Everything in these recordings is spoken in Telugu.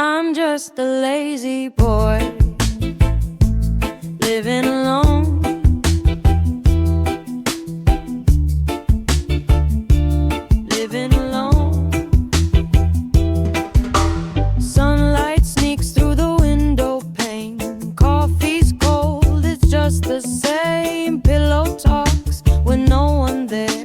I'm just a lazy boy living alone. Living alone. Sunlight sneaks through the window pane. Coffee's cold, it's just the same. Pillow talks with no one there.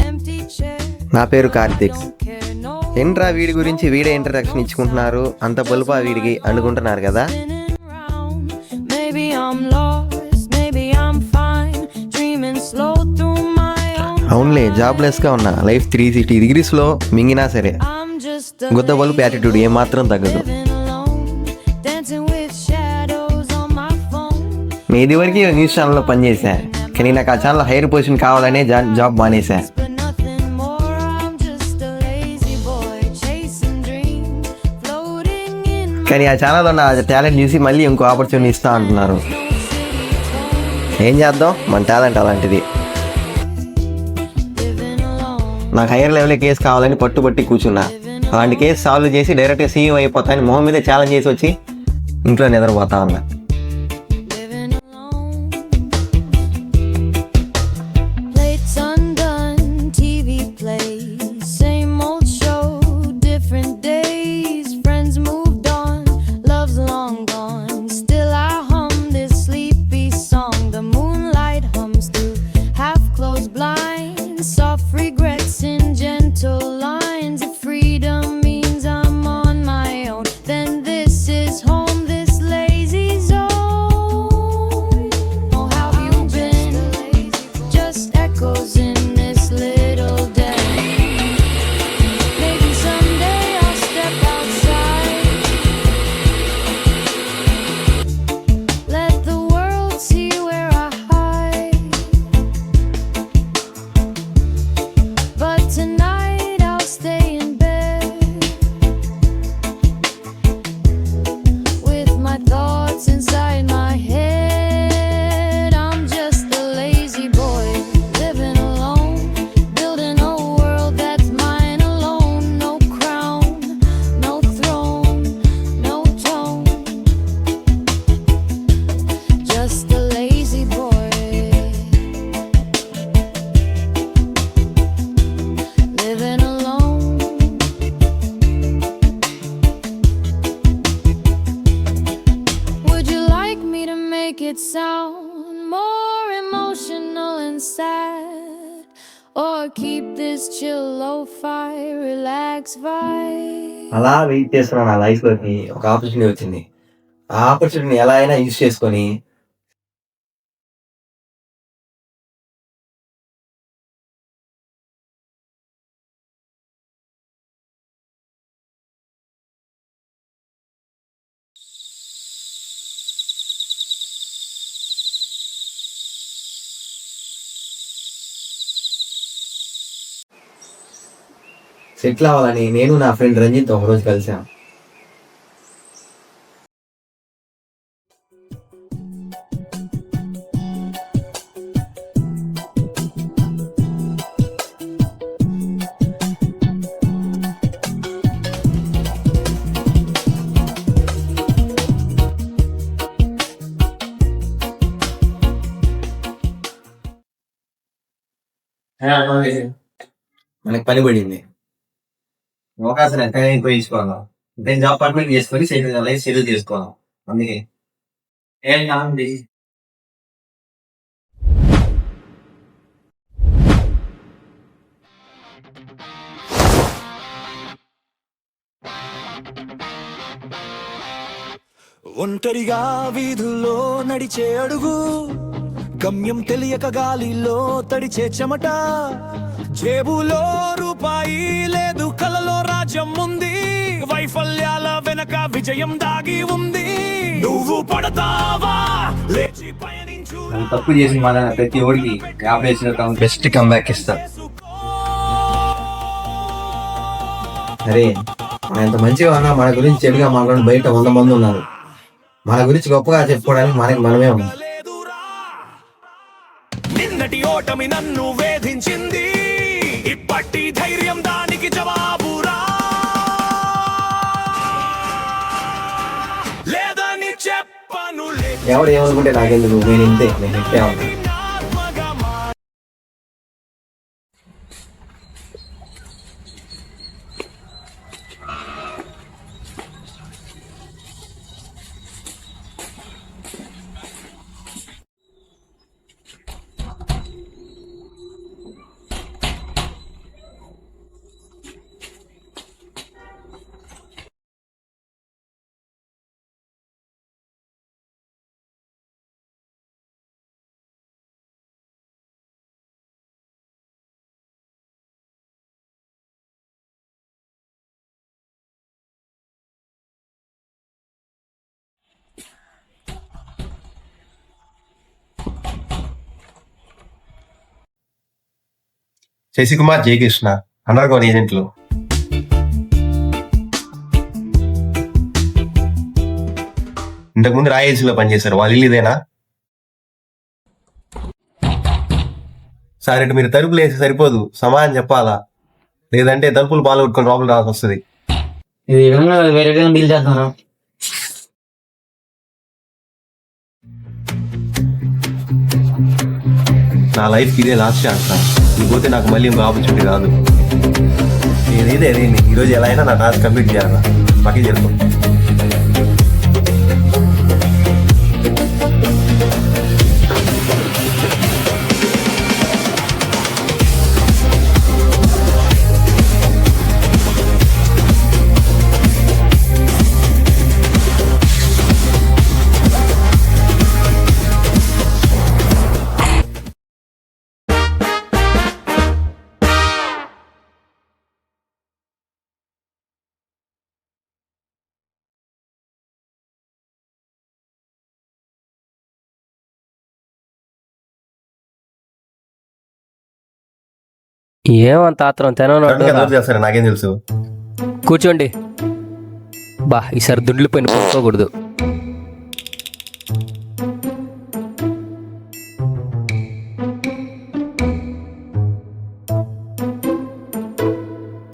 Empty chair. నా పేరు కార్తిక్. Don't care, no ఏంట్రా వీడి గురించి వీడే ఇంట్రడక్షన్ ఇచ్చుకుంటున్నారు, అంత బలుపా వీడికి అనుకుంటున్నారు కదా. spinning around. Maybe I'm lost, maybe I'm fine. Dreaming slow through my own. అవునులే, జాబ్లెస్గా ఉన్నా, లైఫ్ 360 degreesలో మింగినా సరే I'm just a గుద్ద బలుపు యాటిట్యూడ్ ఏమాత్రం తగ్గదు. living alone. Dancing with shadows on my phone. నేను ఇదివరకు న్యూస్ ఛానల్లో పనిచేసా, కానీ నాకు ఆ ఛానల్ హైయర్ పొజిషన్ కావాలనే job మానేసా. But nothing more. I'm just a lazy boy chasing dreams, floating in my కానీ ఆ ఛానల్లో నా టాలెంట్ చూసి మళ్ళీ ఇంకో ఆపర్చునిటీ ఇస్తా అంటున్నారు. city tone. ఏం చేద్దాం, మన టాలెంట్ అలాంటిది. Living alone. నాకు హైయర్ లెవెల్ కేసు కావాలని పట్టుబట్టి కూర్చున్నా. అలాంటి కేసు సాల్వ్ చేసి డైరెక్ట్గా సీఎం అయిపోతాను మొహం మీద ఛాలెంజ్ చేసి వచ్చి ఇంట్లో నిద్రపోతా ఉన్నా. Living alone. Plates undone, TV plays, same old show, different days. Friends moved on, love's long gone. Still I hum this sleepy song. The moonlight hums through half-closed blinds. Soft regrets in gentle lines. If freedom means I'm on my own, then this is home, this lazy zone. Oh, how have you been? Just echoes in this little den. Maybe someday I'll step outside. Let the world see where I hide. But tonight I'll stay in bed with my thoughts inside my head. I'm just a lazy boy living alone, building a world that's mine alone. No crown, no throne, no tone. Just a lazy boy living alone. Would you like me to make it sound more emotional and sad, or keep this chill lo-fi relax vibe? అలా వెయిట్ చేస్తున్నా, నా లైఫ్లోకి ఒక ఆపర్చునిటీ వచ్చింది. ఆ ఆపర్చునిటీని ఎలా అయినా యూజ్ చేసుకొని సెటిల్ అవ్వాలని నేను నా ఫ్రెండ్ రంజిత్ ఒకరోజు కలిసాం. మనకి పని పడింది, అవకాశం ఎక్కడైనా ఉపయోగించుకోవాలి. నేను జాబ్ పర్మనెంట్ చేసుకొని లైఫ్ సెటిల్ చేసుకోవాలి. అందుకే ఏంటి ఒంటరిగా వీధుల్లో నడిచే అడుగు, గమ్యం తెలియక గాలిలో తడిచే చెమట, జేబులో రూపాయి లేదు, కలలో రాజ్యం ఉంది, వైఫల్యాల వెనక విజయం దాగి ఉంది. నువ్వు పడతావా లేచి పయనించు. తప్పు చేసి మన ప్రతి ఓడికి బెస్ట్ కంబ్యాక్ ఇస్తా. అరే, మనం ఎంత మంచిగా ఉన్నా మన గురించి చెడుగా మాట్లాడి బయట 100 మంది ఉన్నారు. మన గురించి గొప్పగా చెప్పుకోవడానికి మనకి మనమే ఉన్నాం. నిన్నటి ఓటమి నన్ను వేధించింది, ఇప్పటి ధైర్యం దానికి జవాబురా. ఎవడు ఏమనుకుంటే నాకెందుకు, నేను ఇంతే, నేను ఇంతే ఉంటాను. శశికుమార్, జయకృష్ణ అండర్ గ్రౌండ్ ఏజెంట్లు. ఇంతకుముందు రాయల్సీలో పనిచేశారు, వాళ్ళ ఇల్లు ఇదేనా? సార్, ఇటు మీరు తలుపులు వేసి సరిపోదు, సమాధానం చెప్పాలా, లేదంటే తలుపులు పాలు కొట్టుకొని లోపల రావాల్సి వస్తుంది. ఇది వేరే డీల్ చేస్తున్నాను. నా లైఫ్ ఇదే లాస్ట్ ఛాన్స్ సార్, ఇకపోతే నాకు మళ్ళీ ఇంకో ఆపర్చునిటీ రాదు. నేనైతే అదేంటి ఈరోజు ఎలా అయినా నా టాస్క్ కంప్లీట్ చేయాలా, మాకే చేస్తాం. ఏమంత ఆత్రం ఎవరు చేస్తారా నాకేం తెలుసు. కూర్చోండి. బా, ఈసారి దుడ్లు పైన పట్టుకోకూడదు.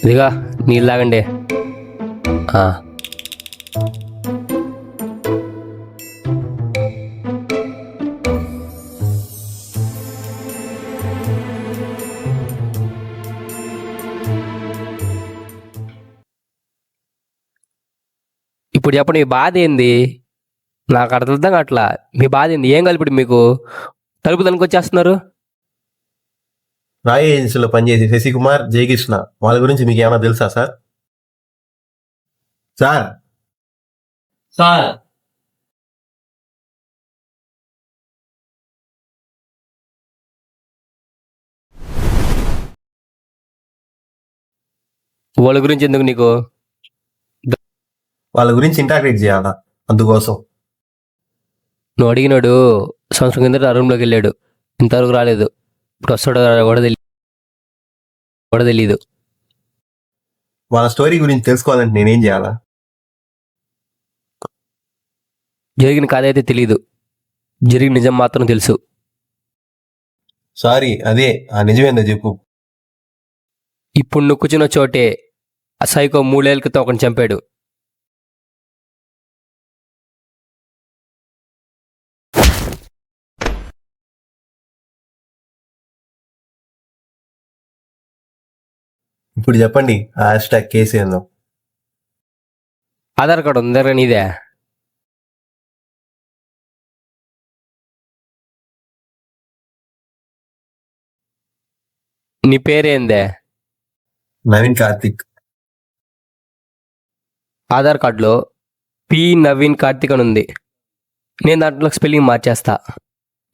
ఇదిగా నీళ్ళు తాగండి. ఇప్పుడు చెప్పండి, మీ బాధ ఏంది? నాకు అర్థం అట్లా. మీ బాధ ఏంది? ఏం కలిపి మీకు తలుపు తనుకొచ్చేస్తున్నారు? రాయ్ ఏజెన్సీలో పనిచేసి శశికుమార్, జయకృష్ణ వాళ్ళ గురించి మీకు ఏమైనా తెలుసా సార్? సార్ సార్ వాళ్ళ గురించి ఎందుకు నీకు? వాళ్ళ గురించి ఇంటాగ్రేట్ చేయాలా, అందుకోసం. నువ్వు అడిగినాడు సంవత్సరం కింద ఆ రూమ్లోకి వెళ్ళాడు, ఇంతవరకు రాలేదు. ఇప్పుడు వస్తాడో కూడా తెలీదు. వాళ్ళ స్టోరీ గురించి తెలుసుకోవాలంటే నేనేం చేయాలా? జరిగిన కథ అయితే తెలీదు, జరిగిన నిజం మాత్రం తెలుసు. సారీ, అదే ఆ నిజమేందో చెప్పు. ఇప్పుడు నువ్వు కూర్చున్న చోటే ఆ సైకో 3 ఏళ్ల క్రితం ఒకరిని చంపాడు. ఇప్పుడు చెప్పండి, ఆ హ్యాష్‌ట్యాగ్ కేసు ఏందో. ఆధార్ కార్డు ఉంది దగ్గర నీదే? నీ పేరేందే? నవీన్ కార్తిక్. ఆధార్ కార్డులో పి నవీన్ కార్తిక్ అని ఉంది. నేను దాంట్లో స్పెల్లింగ్ మార్చేస్తా.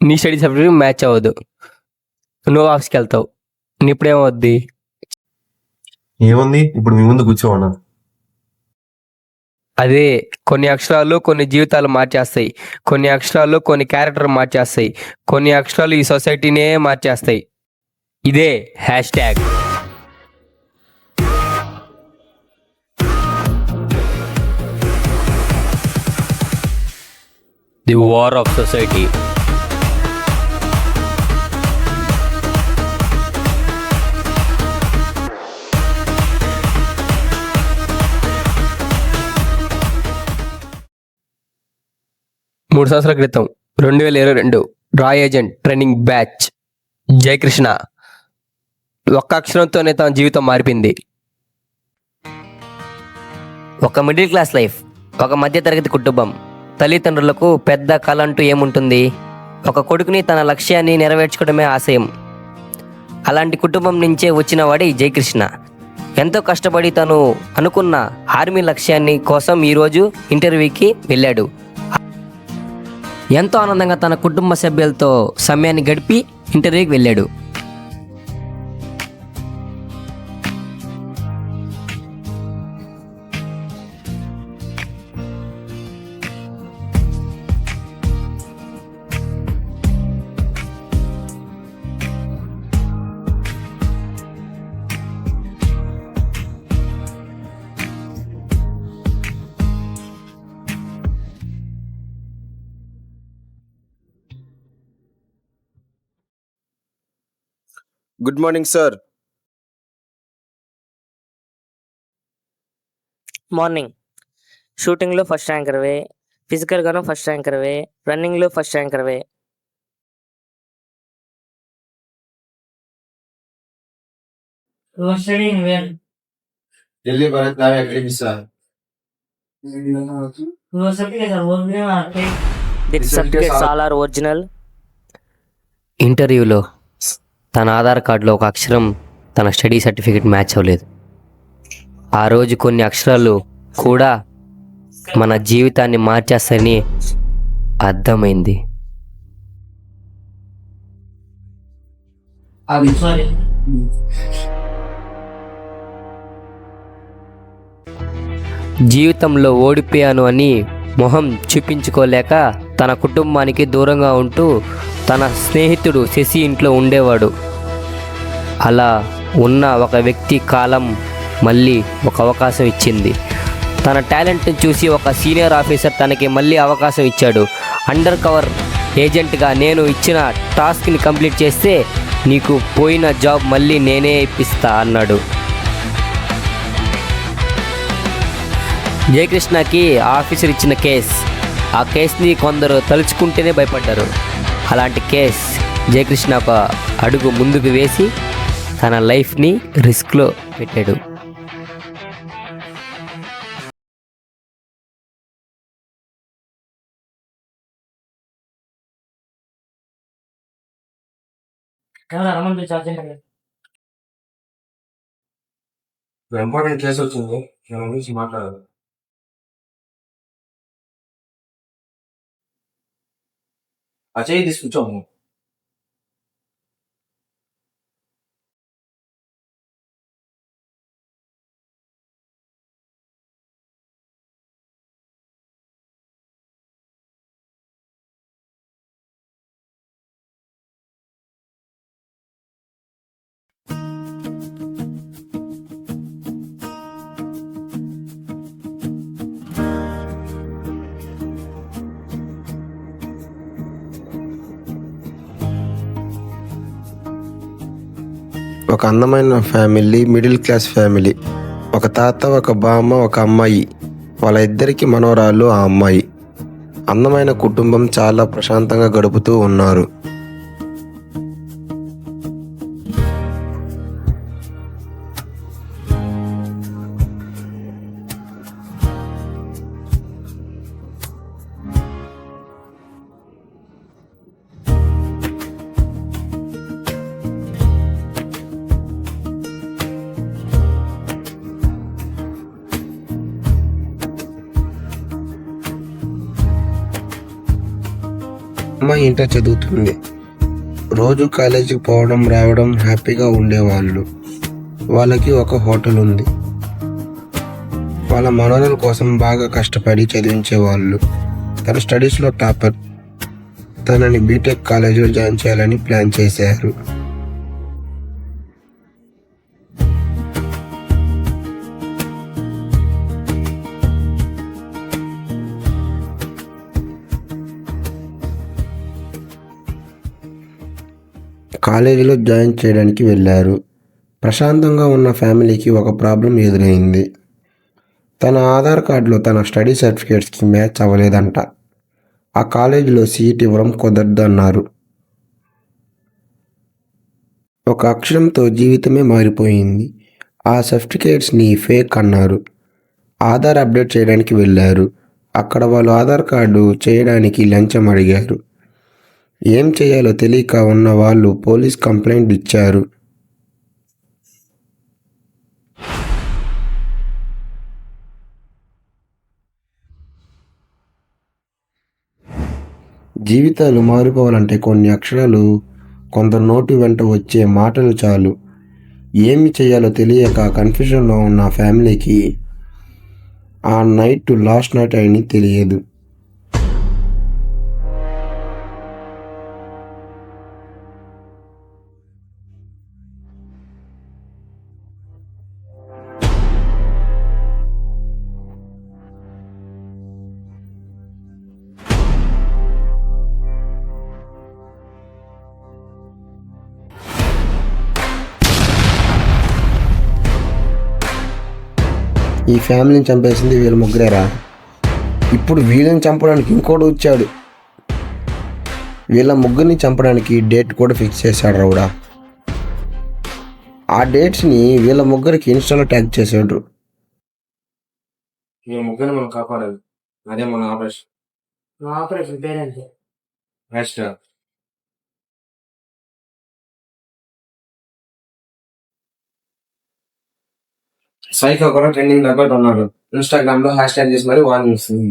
నీ స్టడీ సర్టిఫికేట్ మ్యాచ్ అవ్వదు. నువ్వు ఆఫీస్కి వెళ్తావు. నీ ఇప్పుడేమవుద్ది? ఏముంది, ఇప్పుడు మీ ముందు కూర్చోమన్నాను. అదే, కొన్ని అక్షరాలు కొన్ని జీవితాలు మార్చేస్తాయి, కొన్ని అక్షరాలు కొన్ని క్యారెక్టర్ మార్చేస్తాయి, కొన్ని అక్షరాలు ఈ సొసైటీనే మార్చేస్తాయి. ఇదే hashtag. The war of society. మూడు సంవత్సరాల క్రితం 2022 draw agent training batch. Jayakrishna. ఒక్క అక్షరంతోనే తన జీవితం మారిపోయింది. ఒక మిడిల్ క్లాస్ లైఫ్, ఒక మధ్యతరగతి కుటుంబం. తల్లిదండ్రులకు పెద్ద కళ అంటూ ఏముంటుంది? ఒక కొడుకుని తన లక్ష్యాన్ని నెరవేర్చుకోవడమే ఆశయం. అలాంటి కుటుంబం నుంచే వచ్చిన వాడి జయకృష్ణ. ఎంతో కష్టపడి తను అనుకున్న ఆర్మీ లక్ష్యాన్ని కోసం ఈరోజు ఇంటర్వ్యూకి వెళ్ళాడు. ఎంతో ఆనందంగా తన కుటుంబ సభ్యులతో సమయాన్ని గడిపి ఇంటర్వ్యూకి వెళ్ళాడు. Good morning sir. మార్నింగ్. షూటింగ్లో ఫస్ట్ ర్యాంకర్వే, ఫిజికల్గాను ఫస్ట్ ర్యాంకర్వే, రన్నింగ్లో ఫస్ట్ ర్యాంకర్వే. दिल्ली भारत नाम academy sir. This certificates all are original. ఇంటర్వ్యూలో తన ఆధార్ కార్డులో ఒక అక్షరం తన స్టడీ సర్టిఫికేట్ మ్యాచ్ అవ్వలేదు. ఆ రోజు కొన్ని అక్షరాలు కూడా మన జీవితాన్ని మార్చేస్తాయని అర్థమైంది. జీవితంలో ఓడిపోయాను అని మొహం చూపించుకోలేక తన కుటుంబానికి దూరంగా ఉంటూ తన స్నేహితుడు శశి ఇంట్లో ఉండేవాడు. అలా ఉన్న ఒక వ్యక్తి కాలం మళ్ళీ ఒక అవకాశం ఇచ్చింది. తన టాలెంట్ని చూసి ఒక సీనియర్ ఆఫీసర్ తనకి మళ్ళీ అవకాశం ఇచ్చాడు. అండర్ కవర్ ఏజెంట్గా నేను ఇచ్చిన టాస్క్ని కంప్లీట్ చేస్తే నీకు పోయిన జాబ్ మళ్ళీ నేనే ఇప్పిస్తా అన్నాడు. జయకృష్ణకి ఆఫీసర్ ఇచ్చిన ఆ కేసుని కొందరు తలుచుకుంటేనే భయపడ్డారు. అలాంటి కేస్ జయకృష్ణ ఒక అడుగు ముందుకు వేసి తన లైఫ్ని రిస్క్లో పెట్టాడు. ఇంపార్టెంట్ కేసు వచ్చింది, దాని గురించి మాట్లాడాలి. అజయ్ తీసుకొచ్చాము. ఒక అందమైన ఫ్యామిలీ, మిడిల్ క్లాస్ ఫ్యామిలీ. ఒక తాత, ఒక బామ్మ, ఒక అమ్మాయి. వాళ్ళ ఇద్దరికి మనవరాలు ఆ అమ్మాయి. అందమైన కుటుంబం, చాలా ప్రశాంతంగా గడుపుతూ ఉన్నారు. అమ్మాయి ఇంటర్ చదువుతుంది. రోజు కాలేజీకి పోవడం రావడం హ్యాపీగా ఉండేవాళ్ళు. వాళ్ళకి ఒక హోటల్ ఉంది. వాళ్ళ మనవరాల కోసం బాగా కష్టపడి చదివించేవాళ్ళు. తన స్టడీస్లో టాపర్. తనని బీటెక్ కాలేజీలో జాయిన్ చేయాలని ప్లాన్ చేశారు. కాలేజీలో జాయిన్ చేయడానికి వెళ్ళారు. ప్రశాంతంగా ఉన్న ఫ్యామిలీకి ఒక ప్రాబ్లం ఎదురైంది. తన ఆధార్ కార్డులో తన స్టడీ సర్టిఫికేట్స్కి మ్యాచ్ అవ్వలేదంట. ఆ కాలేజీలో సీట్ ఇవ్వడం కుదరదన్నారు. ఒక అక్షరంతో జీవితమే మారిపోయింది. ఆ సర్టిఫికేట్స్ని ఫేక్ అన్నారు. ఆధార్ అప్డేట్ చేయడానికి వెళ్ళారు. అక్కడ వాళ్ళు ఆధార్ కార్డు చేయడానికి లంచం అడిగారు. ఏం చేయాలో తెలియక ఉన్న వాళ్ళు పోలీస్ కంప్లైంట్ ఇచ్చారు. జీవితాలు మారిపోవాలంటే కొన్ని అక్షరాలు, కొందరు నోటి వెంట వచ్చే మాటలు చాలు. ఏమి చేయాలో తెలియక కన్ఫ్యూజన్లో ఉన్న ఫ్యామిలీకి ఆ నైట్ లాస్ట్ నైట్ అని తెలియదు. ఈ ఫ్యామిలీని చంపేసింది వీళ్ళ ముగ్గురేరా. ఇప్పుడు వీళ్ళని చంపడానికి ఇంకోటి వచ్చాడు. వీళ్ళ ముగ్గురిని చంపడానికి డేట్ కూడా ఫిక్స్ చేశాడు రౌడా. ఆ డేట్స్ని వీళ్ళ ముగ్గురికి ఇన్స్టాలో ట్యాగ్ చేశాడు. ఈ ముగ్గురిని మనం కాపాడాలి. అదే మన ఆపరేషన్. ఆపరేషన్ పేరేంటి? నెక్స్ట్ సైకో కూడా ట్రెండింగ్ నెంబర్ ఉన్నాడు. ఇన్స్టాగ్రామ్ లో హ్యాష్ ట్యాగ్ చేసి మరి వార్నింగ్ ఇస్తుంది.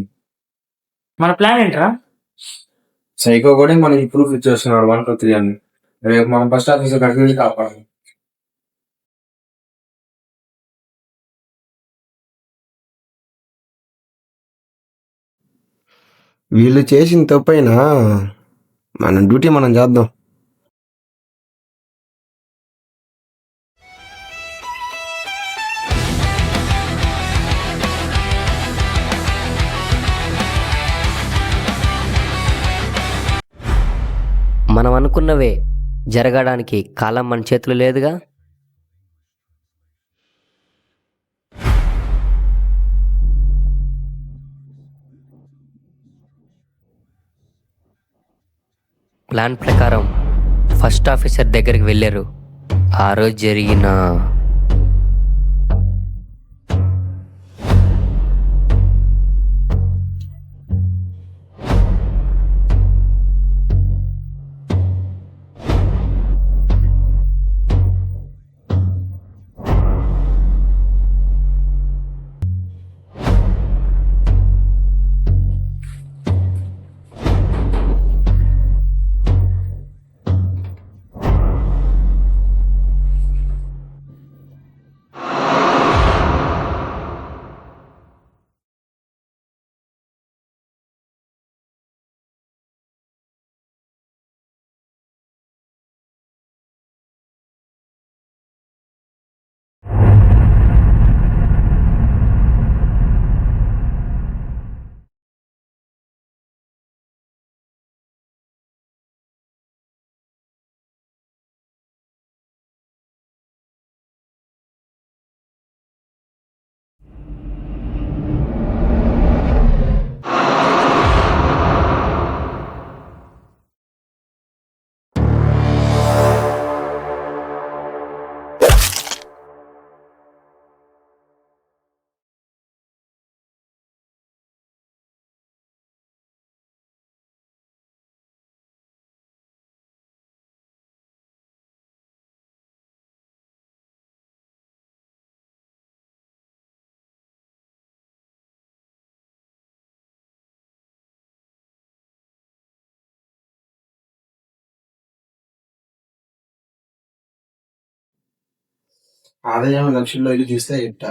మన ప్లాన్ ఏంట్రా? సైకో కూడా మనకి ప్రూఫ్ ఇచ్చేస్తున్నాడు 1, 2, 3 అని. రేపు మనం ఫస్ట్ ఆఫీస్ కట్టుకుని కాపాడాలి. వీళ్ళు చేసిన తప్పైనా మన డ్యూటీ మనం చేద్దాం. మనం అనుకున్నవే జరగడానికి కాలం మన చేతులు లేదుగా. ప్లాన్ ప్రకారం ఫస్ట్ ఆఫీసర్ దగ్గరికి వెళ్ళారు. ఆ రోజు జరిగిన ఆదాయం లక్షల్లో వెళ్ళి చూస్తే ఇట్ట.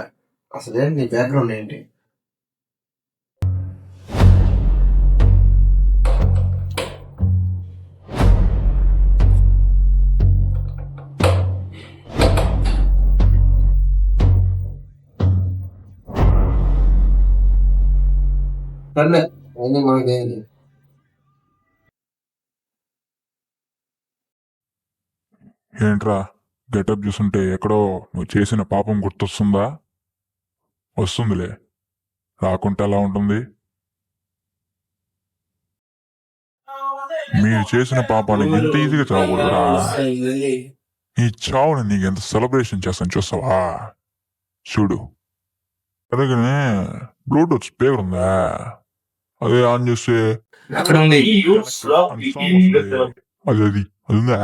అసలేంటి నీ బ్యాక్గ్రౌండ్ ఏంటి? సర్లే అన్నీ మనకేంటి. ఏంట్రా గెటప్ చూస్తుంటే ఎక్కడో నువ్వు చేసిన పాపం గుర్తొస్తుందా? వస్తుందిలే, రాకుంటే ఎలా ఉంటుంది? మీరు చేసిన పాపానికి ఇంత ఈజీగా చావకూడదురా. ఈ చావుని నీకు ఎంత సెలబ్రేషన్ చేస్తాను చూస్తావా? చూడు, అలాగనే బ్లూటూత్ స్పీకర్ ఉందా, అదే ఆన్ చేస్తే అక్కడ ఉంది. అది sound వస్తుంది. అది ఉందా?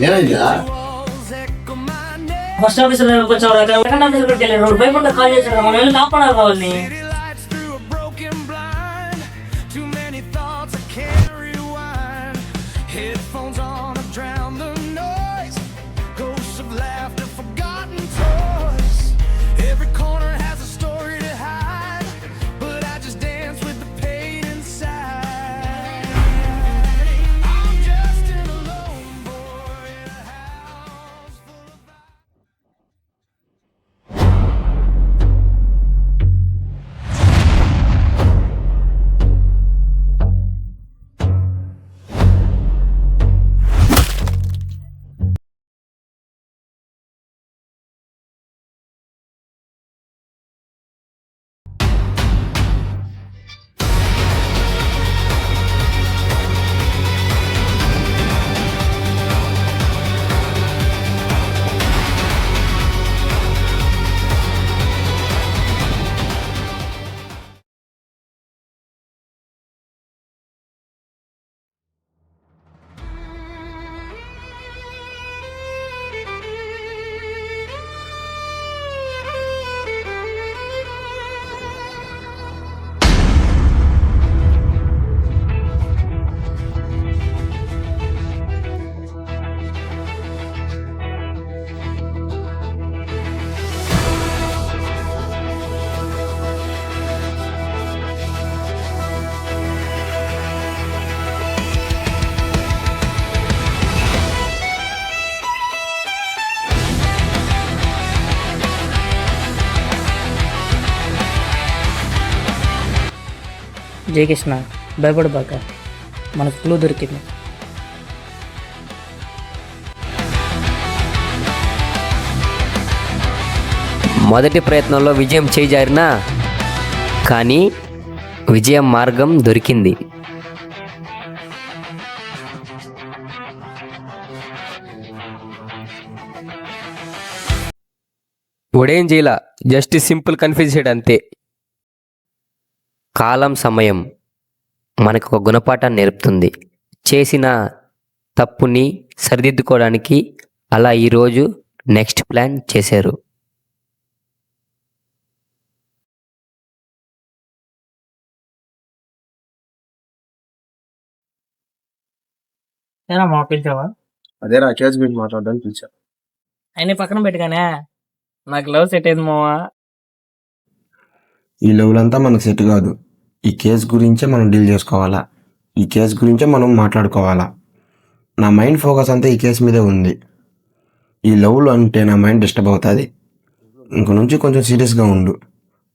ఏమైందా? ఫస్ట్ ఆఫీసర్ కొంచెం సెకండ్ ఆఫీసర్ వెళ్ళారు భయపడ్డా కాల్ చేశారు మనం వెళ్ళి కాపాడాలి కావాలి. lights through a broken blind. Too many thoughts I can't rewind. Headphones on to drown the noise. Ghosts of laughter, forgotten toys. Every corner has a story to hide, but I just dance with the pain inside. I'm just an alone boy in a house full of Jayakrishna భయపడబాక మనకు క్లూ దొరికింది. మొదటి ప్రయత్నంలో విజయం చేజారినా కానీ విజయం మార్గం దొరికింది. వాడేం చేయలా, జస్ట్ సింపుల్ కన్ఫ్యూజ్ చేయడం అంతే. కాలం సమయం మనకు ఒక గుణపాఠాన్ని నేర్పుతుంది. చేసిన తప్పుని సరిదిద్దుకోవడానికి అలా ఈరోజు నెక్స్ట్ ప్లాన్ చేశారు. ఏనా మా పిలిచావా? అదే రా కేసు గురించి మాట్లాడడానికి పిలిచా. అయినా పక్కన పెట్టుగానే నాకు లవ్ సెట్ అయింది మావా. ఈ లెవెల్ అంతా మనకు సెట్ కాదు. ఈ కేసు గురించే మనం డీల్ చేసుకోవాలా, ఈ కేసు గురించే మనం మాట్లాడుకోవాలా. నా మైండ్ ఫోకస్ అంతా ఈ కేసు మీదే ఉంది. ఈ లవ్లో అంటే నా మైండ్ డిస్టర్బ్ అవుతుంది. ఇంక నుంచి కొంచెం సీరియస్గా ఉండు.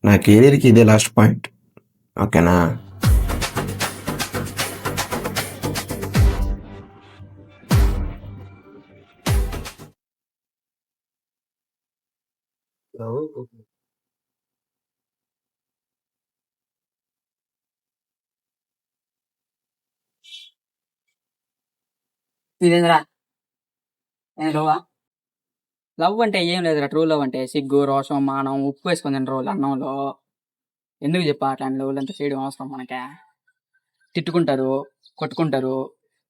నా కెరీర్కి ఇదే లాస్ట్ పాయింట్, ఓకేనా? ఇదేంద్రా లవ్ అంటే ఏం లేదురా. ట్రూ లవ్ అంటే సిగ్గు, రోషం, మానం, ఉప్పు వేసుకొని తిన రోజులు అన్నంలో. ఎందుకు చెప్పా అట్లాంటి లవ్లు అంతా చేయడం అవసరం మనకే? తిట్టుకుంటారు, కొట్టుకుంటారు,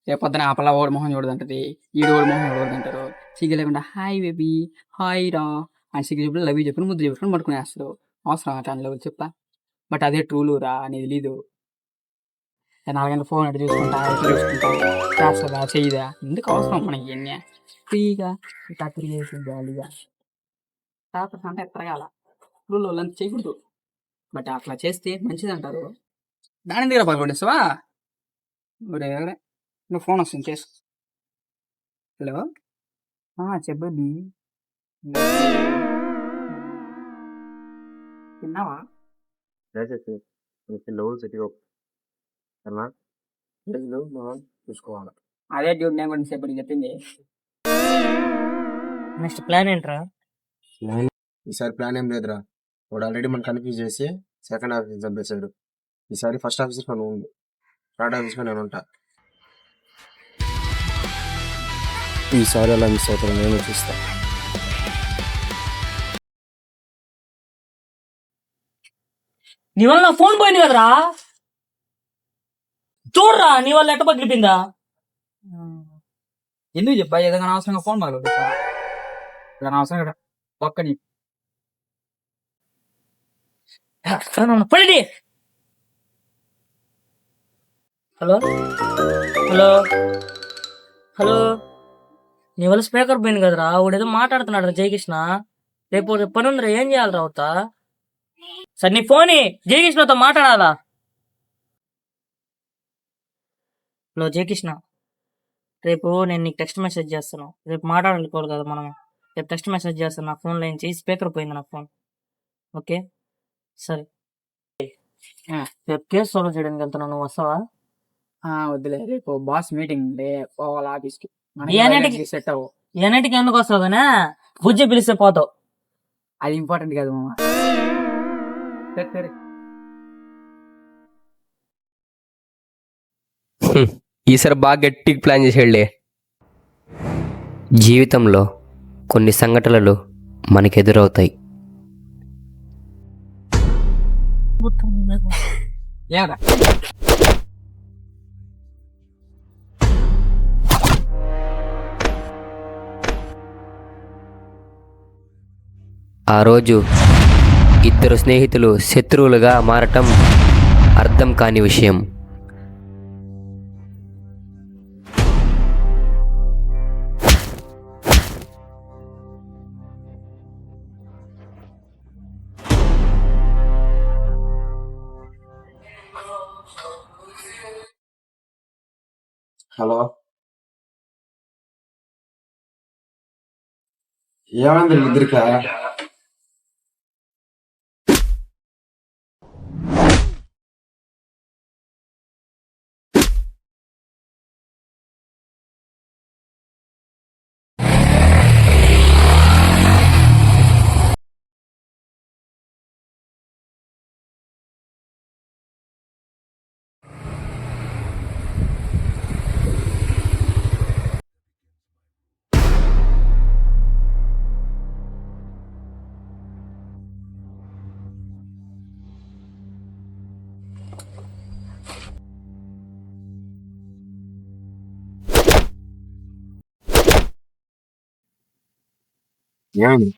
రేపొద్దున ఆ పిల్ల ఓడి మొహం చూడదంటది, ఈడు ఓడి మొహం చూడదంటారు. సిగ్గు లేకుండా హాయ్ బేబీ, హాయ్ రా అని సిగ్గు చెప్పి లవ్ చెప్పి ముద్దు చెప్పుకొని పట్టుకునేస్తారు. అవసరం అట్లాంటి లవ్ చెప్పా? బట్ అదే ట్రూలు రా, అనేది తెలీదు. నాలుగంటల ఫోన్ అటు చూసుకుంటా ఇటు చూసుకుంటా చేస్తుందా చెయ్యదా ఎందుకు అవసరం మనకి ఇవన్నీ ఫ్రీగా ఇట్లా తిరిగేసి జాలీగా టాపర్స్ అంటే ఎత్తరగాల రూల్ వాళ్ళంతా చేయకూడదు బట్ అట్లా చేస్తే మంచిది అంటారు దాని దగ్గర పడుకోండిస్తావా ఎవరే నువ్వు ఫోన్ వస్తుంది చేసుకో హలో చెప్పండి తిన్నావా చూసుకోవాలి. అదే డ్యూట్ నేను కూడా చెప్పండి చెప్పింది నెక్స్ట్ ప్లాన్ ఏంట్రా? ఈసారి ప్లాన్ ఏం లేదురా. వాడు ఆల్రెడీ మనం కన్ఫ్యూజ్ చేసి సెకండ్ ఆఫీస్ చంపేశాడు. ఈసారి ఫస్ట్ ఆఫీస్లో నువ్వు ఉండు, థర్డ్ ఆఫీస్లో నేను ఉంటా. ఈసారి అలా మిస్ అవుతాను నేను చూస్తా. నీ వల్ల నా ఫోన్ పోయింది కదరా, చూడరా నీ వల్ల ఎట్ట పగిలిపోయిందా. ఎందుకు చెప్పా ఏదైనా అనవసరంగా ఫోన్ మాకు అనవసరంగా పక్కని పడి. హలో హలో హలో, నీ వల్ల స్పీకర్ పోయింది కదరా, వాడేదో మాట్లాడుతున్నాడు జయకృష్ణ. రేపు పని ఉందిరా, ఏం చేయాలి రావుతా? సరే నీ ఫోన్ జయకృష్ణతో మాట్లాడాలా. హలో జయకృష్ణ, రేపు నేను నీకు టెక్స్ట్ మెసేజ్ చేస్తాను. రేపు మాట్లాడాలి కదా మనం. రేపు టెక్స్ట్ మెసేజ్ చేస్తాను. నా ఫోన్లో నుంచి స్పీకర్ పోయింది నా ఫోన్. ఓకే సరే. రేపు కేసు సాల్వ్ చేయడానికి వెళ్తున్నాను, నువ్వు వస్తావా? వద్దులే, రేపు బాస్ మీటింగ్ ఉండే పోవాలి ఆఫీస్కి. సెట్ అవ్వు. ఎన్నింటికి ఎందుకు వస్తావు కానీ బుజ్జి పిలిస్తే పోతావు. అది ఇంపార్టెంట్ కాదు మామ. సరే ఈసారి బాగా గట్టిగా ప్లాన్ చేసేళ్ళే. జీవితంలో కొన్ని సంఘటనలు మనకెదురవుతాయి. ఏమరా ఆ రోజు ఇద్దరు స్నేహితులు శత్రువులుగా మారటం అర్థం కాని విషయం. హలో, ఏమైంది ఇద్దరికా? ఏమైంది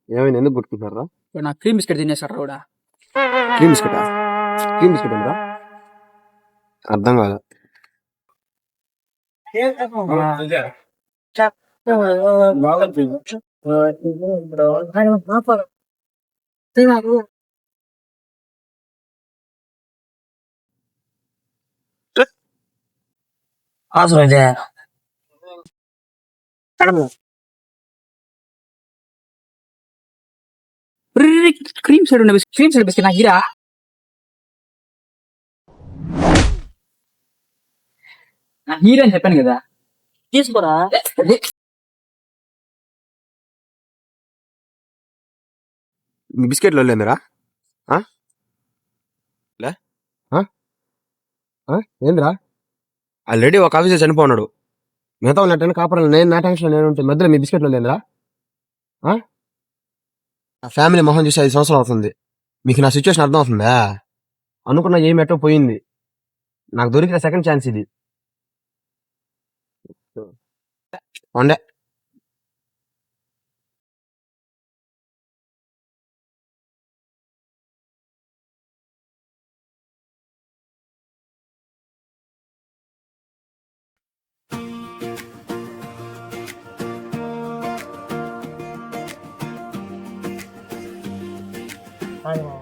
ఏమైంది ఎందుకు కొట్టుకుంటున్నారా? నా క్రీమ్ బిస్కెట్ తినేసాడు కూడా. క్రీమ్ బిస్కెటా? క్రీమ్ బిస్కెట్ ఉందా? అర్థం కాదు. అవసరం ఇదే క్రీమ్ సైడ్ ఉండే క్రీమ్ సైడ్ బిస్కెట్ నాకు ఇరా. నాకు హీరో అని చెప్పాను కదా, తీసుకోరా. మీ బిస్కెట్లో లేదురా? ఏంద్రా? ఆల్రెడీ ఒక ఆఫీసర్ చనిపోన్నాడు. మిగతా వాళ్ళు అంటే కాపురాలు నేను నా టెన్షన్లో నేను ఉంటే మధ్యలో మీ బిస్కెట్లో లేదురా? నా ఫ్యామిలీ మొహం చూసి 5 సంవత్సరాలు అవుతుంది. మీకు నా సిచ్యువేషన్ అర్థం అవుతుందా? అనుకున్న ఏం ఎట్టో పోయింది. నాకు దొరికిన సెకండ్ ఛాన్స్ ఇది. వండే కాదు మామ.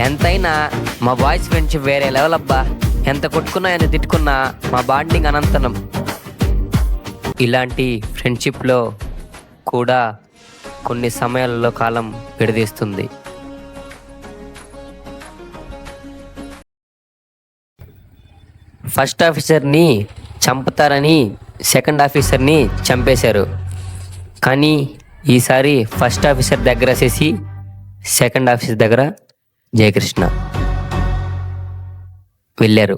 ఎంతైనా మా బాయ్స్ ఫ్రెండ్షిప్ వేరే లెవెల్ అబ్బా. ఎంత కొట్టుకున్నా ఎంత తిట్టుకున్నా మా బాండింగ్ అనంతనం. ఇలాంటి ఫ్రెండ్షిప్లో కూడా కొన్ని సమయాలలో కాలం విడదీస్తుంది. ఫస్ట్ ఆఫీసర్ని చంపుతారని సెకండ్ ఆఫీసర్ని చంపేశారు. కానీ ఈసారి ఫస్ట్ ఆఫీసర్ దగ్గర శశి, సెకండ్ ఆఫీసర్ దగ్గర జయకృష్ణ వెళ్ళారు.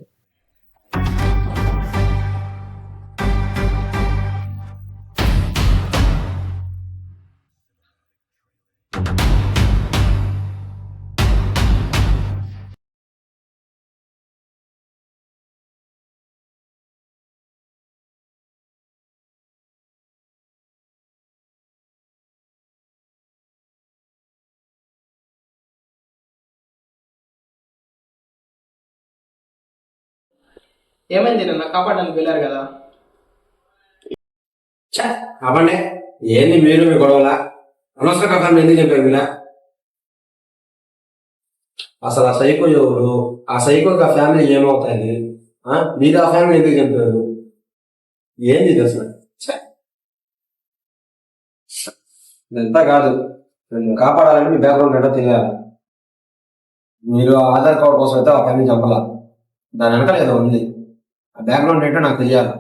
ఏమైంది నిన్న కాపాడడానికి వెళ్ళారు కదా? అవ్వండి, ఏంది మీరు మీ గొడవలా? అనవసర కథలు ఎందుకు చెప్పారు మీరా? అసలు ఆ సైకో ఎవరు? ఆ సైకోకి ఆ ఫ్యామిలీ ఏమవుతాయి? మీరు ఆ ఫ్యామిలీ ఎందుకు చెప్పారు? ఏంది ఇది అసలు? ఇదంతా కాదు, నేను కాపాడాలంటే మీ బ్యాక్గ్రౌండ్ ఏంటో తెలియాలి. మీరు ఆ ఆధార్ కార్డు కోసం అయితే ఆ ఫ్యామిలీ చంపాల, దాని వెనకాల ఏదో ఉంది. ఆ బ్యాక్గ్రౌండ్ ఏంటో నాకు తెలియాలి.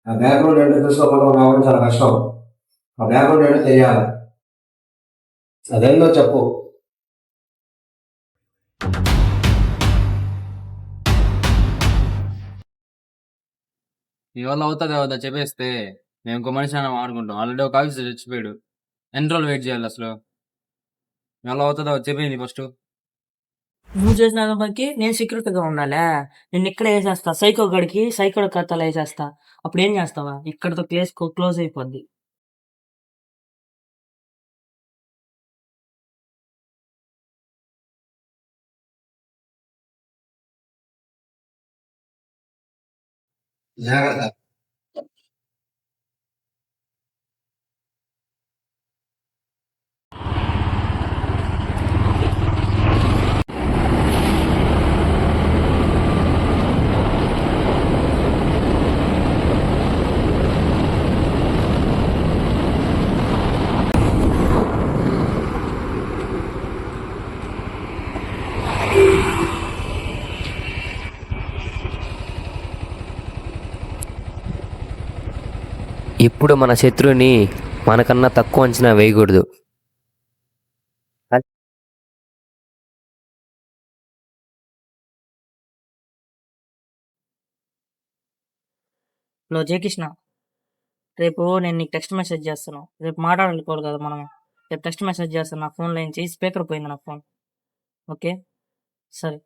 ఆ బ్యాక్గ్రౌండ్ ఏంటో తెలుసుకోకుండా రావడం చాలా కష్టం. ఆ బ్యాక్గ్రౌండ్ ఏంటో తెలియాలి. అదేందో చెప్పు. మీ వల్ల అవుతుంది అవుతా చెప్పేస్తే మేము ఇంకో మనిషి అయినా ఆడుకుంటాం. ఆల్రెడీ ఒక ఆఫీసర్ చచ్చిపోయాడు. ఎన్ని రోజులు వెయిట్ చేయాలి అసలు? మీ వల్ల అవుతుందో చెప్పేది ఫస్ట్. నువ్వు చేసిన పనికి నేను సెక్యూరిటీగా ఉండాలా? నేను ఇక్కడ వేసేస్తా, సైకో గడికి సైకో కథలు వేసేస్తా. అప్పుడు ఏం చేస్తావా? ఇక్కడతో క్లోజ్ అయిపోద్ది. జాగ్రత్త. ఇప్పుడు మన శత్రువుని మనకన్నా తక్కువ అంచనా వేయకూడదు. లో జయకృష్ణ, రేపు నేను నీకు టెక్స్ట్ మెసేజ్ చేస్తాను. రేపు మాట్లాడాలనుకోరు కదా మనం. రేపు టెక్స్ట్ మెసేజ్ చేస్తాను. నా ఫోన్లో నుంచి స్పీకర్ పోయింది నా ఫోన్. ఓకే, సరే.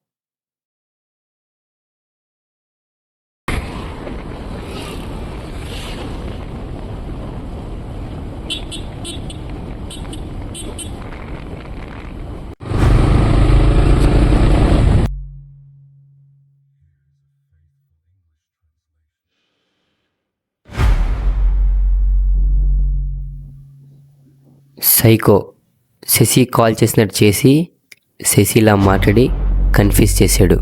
సైకో శశి కాల్ చేసినట్టు చేసి శశిలా మాట్లాడి కన్ఫ్యూజ్ చేశాడు.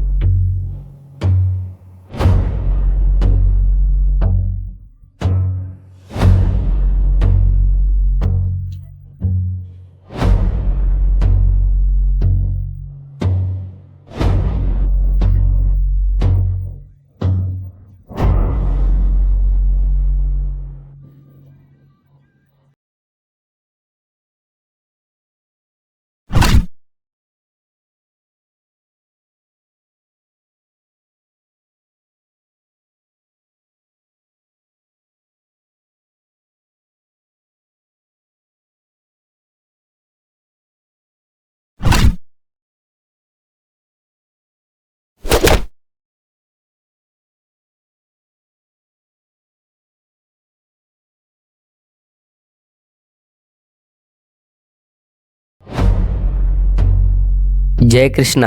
జయకృష్ణ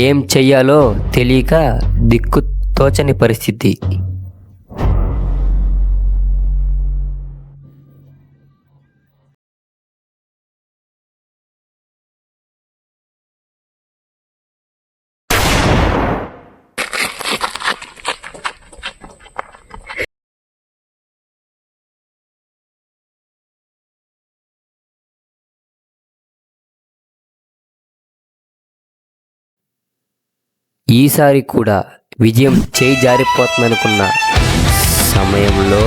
ఏం చెయ్యాలో తెలియక దిక్కు తోచని పరిస్థితి. ఈసారి కూడా విజయం చేయి జారిపోతుందనుకున్న సమయంలో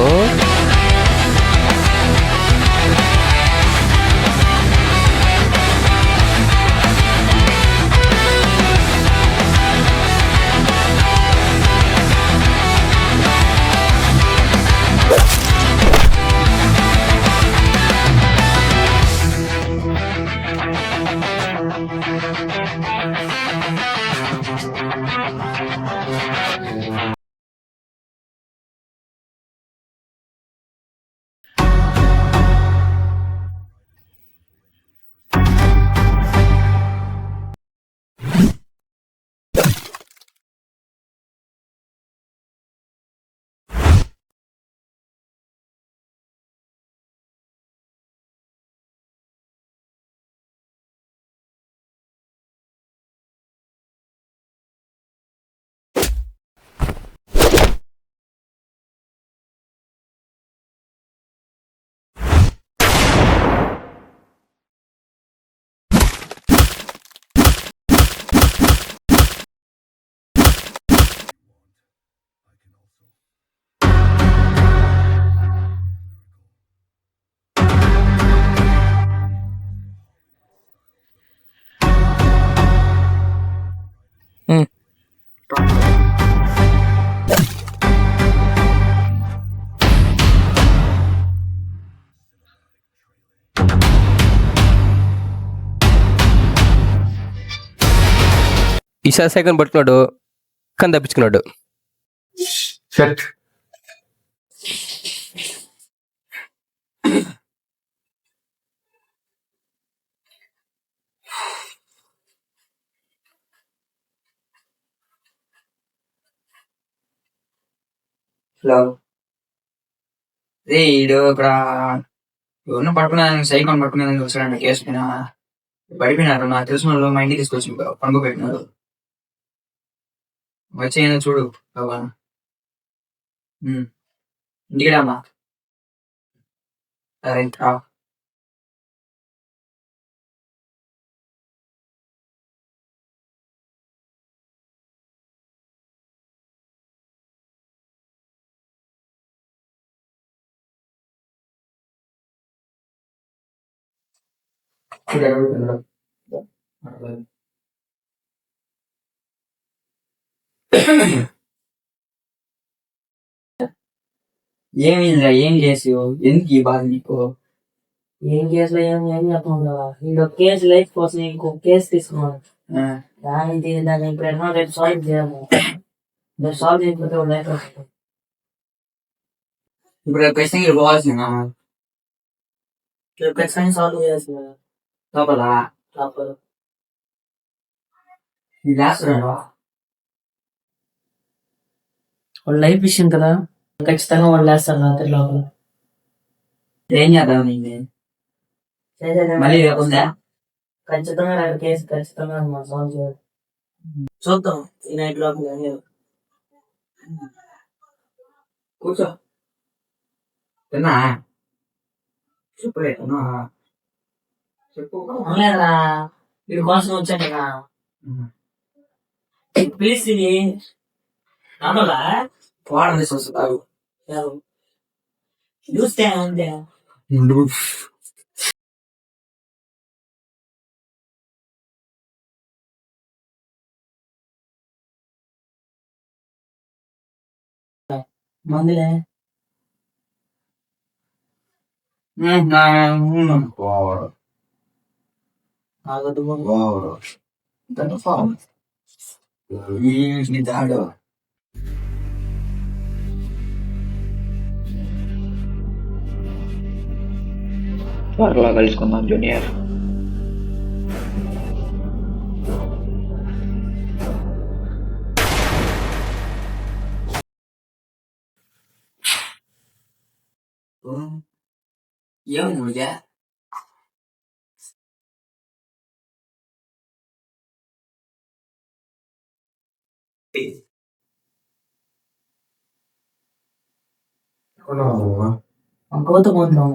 ఈసారి సెకండ్ పట్టుకున్నాడు, కానీ తప్పించుకున్నాడు. షట్. హలో, రే ఈడు ఇక్కడ ఎవరిని పట్టుకున్నాను, సైకిల్ పట్టుకున్నాను వచ్చాడు కేసు పైన పడిపోయినారు. నాకు తెలిసిన వాళ్ళు మా ఇంటికి తీసుకొచ్చి పండుగ పెట్టినారు. వచ్చేయను చూడు బాబా. ఇంటికి రామ్మా. సరే రా. ఏమిరా, ఏం చేసావు? ఎందుకు ఈ బాధ నీకు? ఏం కేసులో ఏం చెప్పకుండా ఇంకో కేసు లైఫ్ కోసం ఇంకో కేసు తీసుకున్నాను. దాన్ని ఇప్పుడు ఎన్నో రేపు సాల్వ్ చేయాలి. దాన్ని సాల్వ్ చేయకపోతే లైఫ్ వస్తుంది. ఇప్పుడు ఖచ్చితంగా పోవాల్సిన రేపు ఖచ్చితంగా సాల్వ్ చేయాల్సిన లోపల తప్పదు. రాస్తున్నాడు వాళ్ళ లైఫ్ విషయం కదా, ఖచ్చితంగా వాళ్ళు వేస్తారు రాత్రి లోపల. ఏం చేద్దాం నీకు మళ్ళీ ఉందా? ఖచ్చితంగా రేపు కేసు ఖచ్చితంగా మనం సాల్వ్ చేయాలి. చూద్దాం ఈ నైట్ లోపల. కూర్చో. తిన్నా చెప్పు. చెప్పు. లేదురా, వీడి కోసం వచ్చాను కదా. ప్లీజ్ ఇది నాన్నలా పోవడం తీసుకొస్తావు చూస్తే అంతే. మందులే దాడు త్వరలో కలుసుకుందాం జూనియర్. ఏమైంది పూజ? గౌతమ్ పోతున్నాం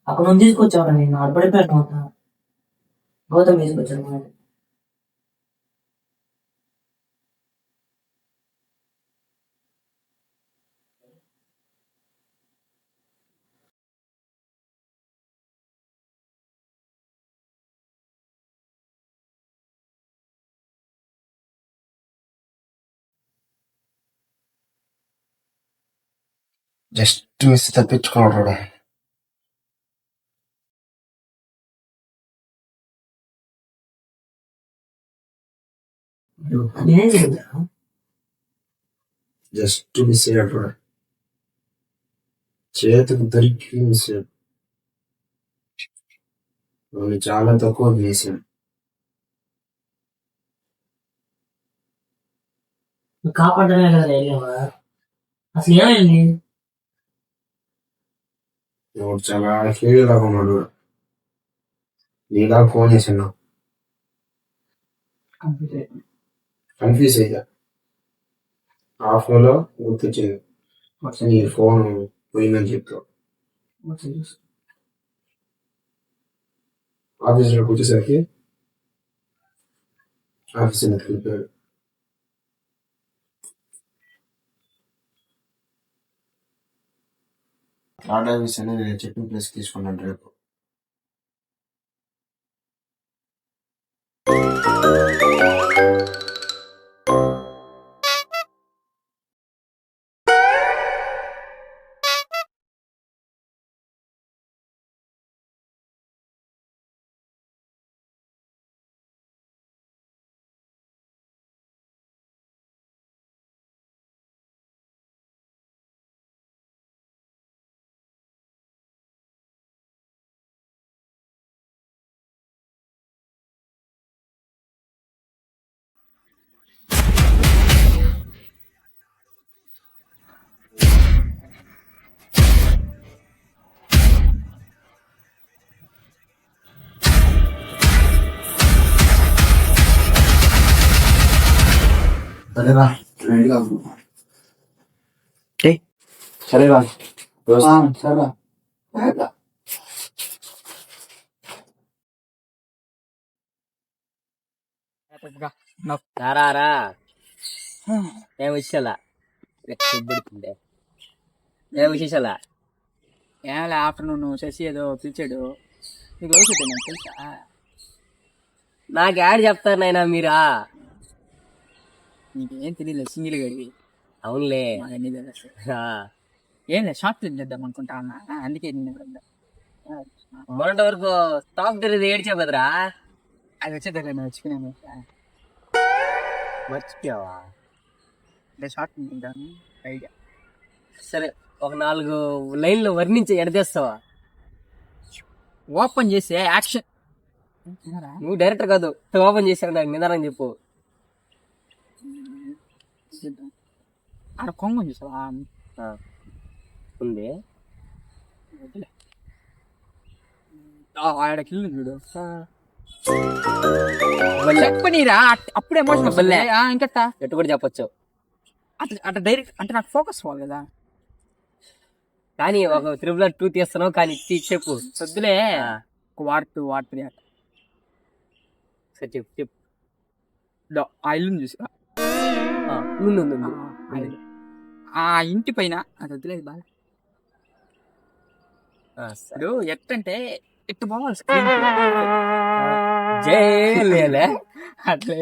అక్కడ నుంచి తీసుకొచ్చావు నేను అడపడిపోయాను గౌతమ్ తీసుకొచ్చాను. జస్ట్ మిస్ తప్పించుకున్నాడు. జస్ట్ మిస్ అయ్యాడు. చేతికి దొరికి మిస్ అయ్యాడు. చాలా తక్కువ వేసాడు. కాపాడమే కదా వెళ్ళావా? అసలు ఏమైంది? నువ్వు చాలా ఫీల్ లాగా ఉన్నాడు. నీలా ఫోన్ చేసాను, కన్ఫ్యూజ్ అయ్యా. ఆ ఫోన్ లో గుర్తొచ్చింది నీ ఫోన్ పోయిందని చెప్తావు. ఆఫీసులోకి వచ్చేసరికి ఆఫీస్ వెళ్ళిపోయాడు. కార్డ్ ఆఫీస్ అని నేను చెప్పిన ప్లేస్ తీసుకున్నాను రేపు. సరేరా రెడీగా సరేరా సరేరా. రారా ఏం విషయాలా ఏం విశేషాలా? ఏమలే ఆఫ్టర్నూన్ శశి ఏదో పిలిచాడు, నీకు లవ్ సెట్ నేను తెలుసా? నాకు యాడ్ చెప్తారు నాయనా మీరా? నీకేం తెలియదు, సింగిల్ గడివి. అవునులే. అన్నీ తెలుసు. ఆ, ఏం లేదు, షార్ట్ ఫిల్మ్ చేద్దాం అనుకుంటా అన్న, అందుకే నిన్ను మొన్నటి వరకు సాఫ్ట్వేర్ ఏడ్చావు కదరా, అది వచ్చేదాకా మర్చిపోయాను. మర్చిపోయావా? అంటే షార్ట్ ఫిల్మ్ చేద్దాం ఐడియా. సరే ఒక 4 లైన్లు వర్ణించి ఎడతేస్తావా? ఓపెన్ చేసి యాక్షన్. నువ్వు డైరెక్టర్ కాదు, ఓపెన్ చేశాను నాకు నిదానం చెప్పు. ఆడ కొంగం చూసావా? ఉంది ఆడ కిల్లు చూడు. చెప్పనీరా అప్పుడు ఎమోషన్ బల్లే. ఇంకట్టా ఎట్టు కూడా చెప్పొచ్చు. అట్లా డైరెక్ట్ అంటే నాకు ఫోకస్ పోవాలి కదా. కానీ ఒక 2 తీస్తున్నావు కానీ చెప్పు. వద్దులే, ఒక వార్ 2 వార్ 3 అట్లా. సరే చెప్పు చెప్పు. ఆ ఇల్లుని చూసా, ఆ ఇంటి పైన అది వద్దులేదు బాగా. ఇప్పుడు ఎట్టంటే ఎట్టు పోవాలి స్క్రీన్ జైలే అట్లే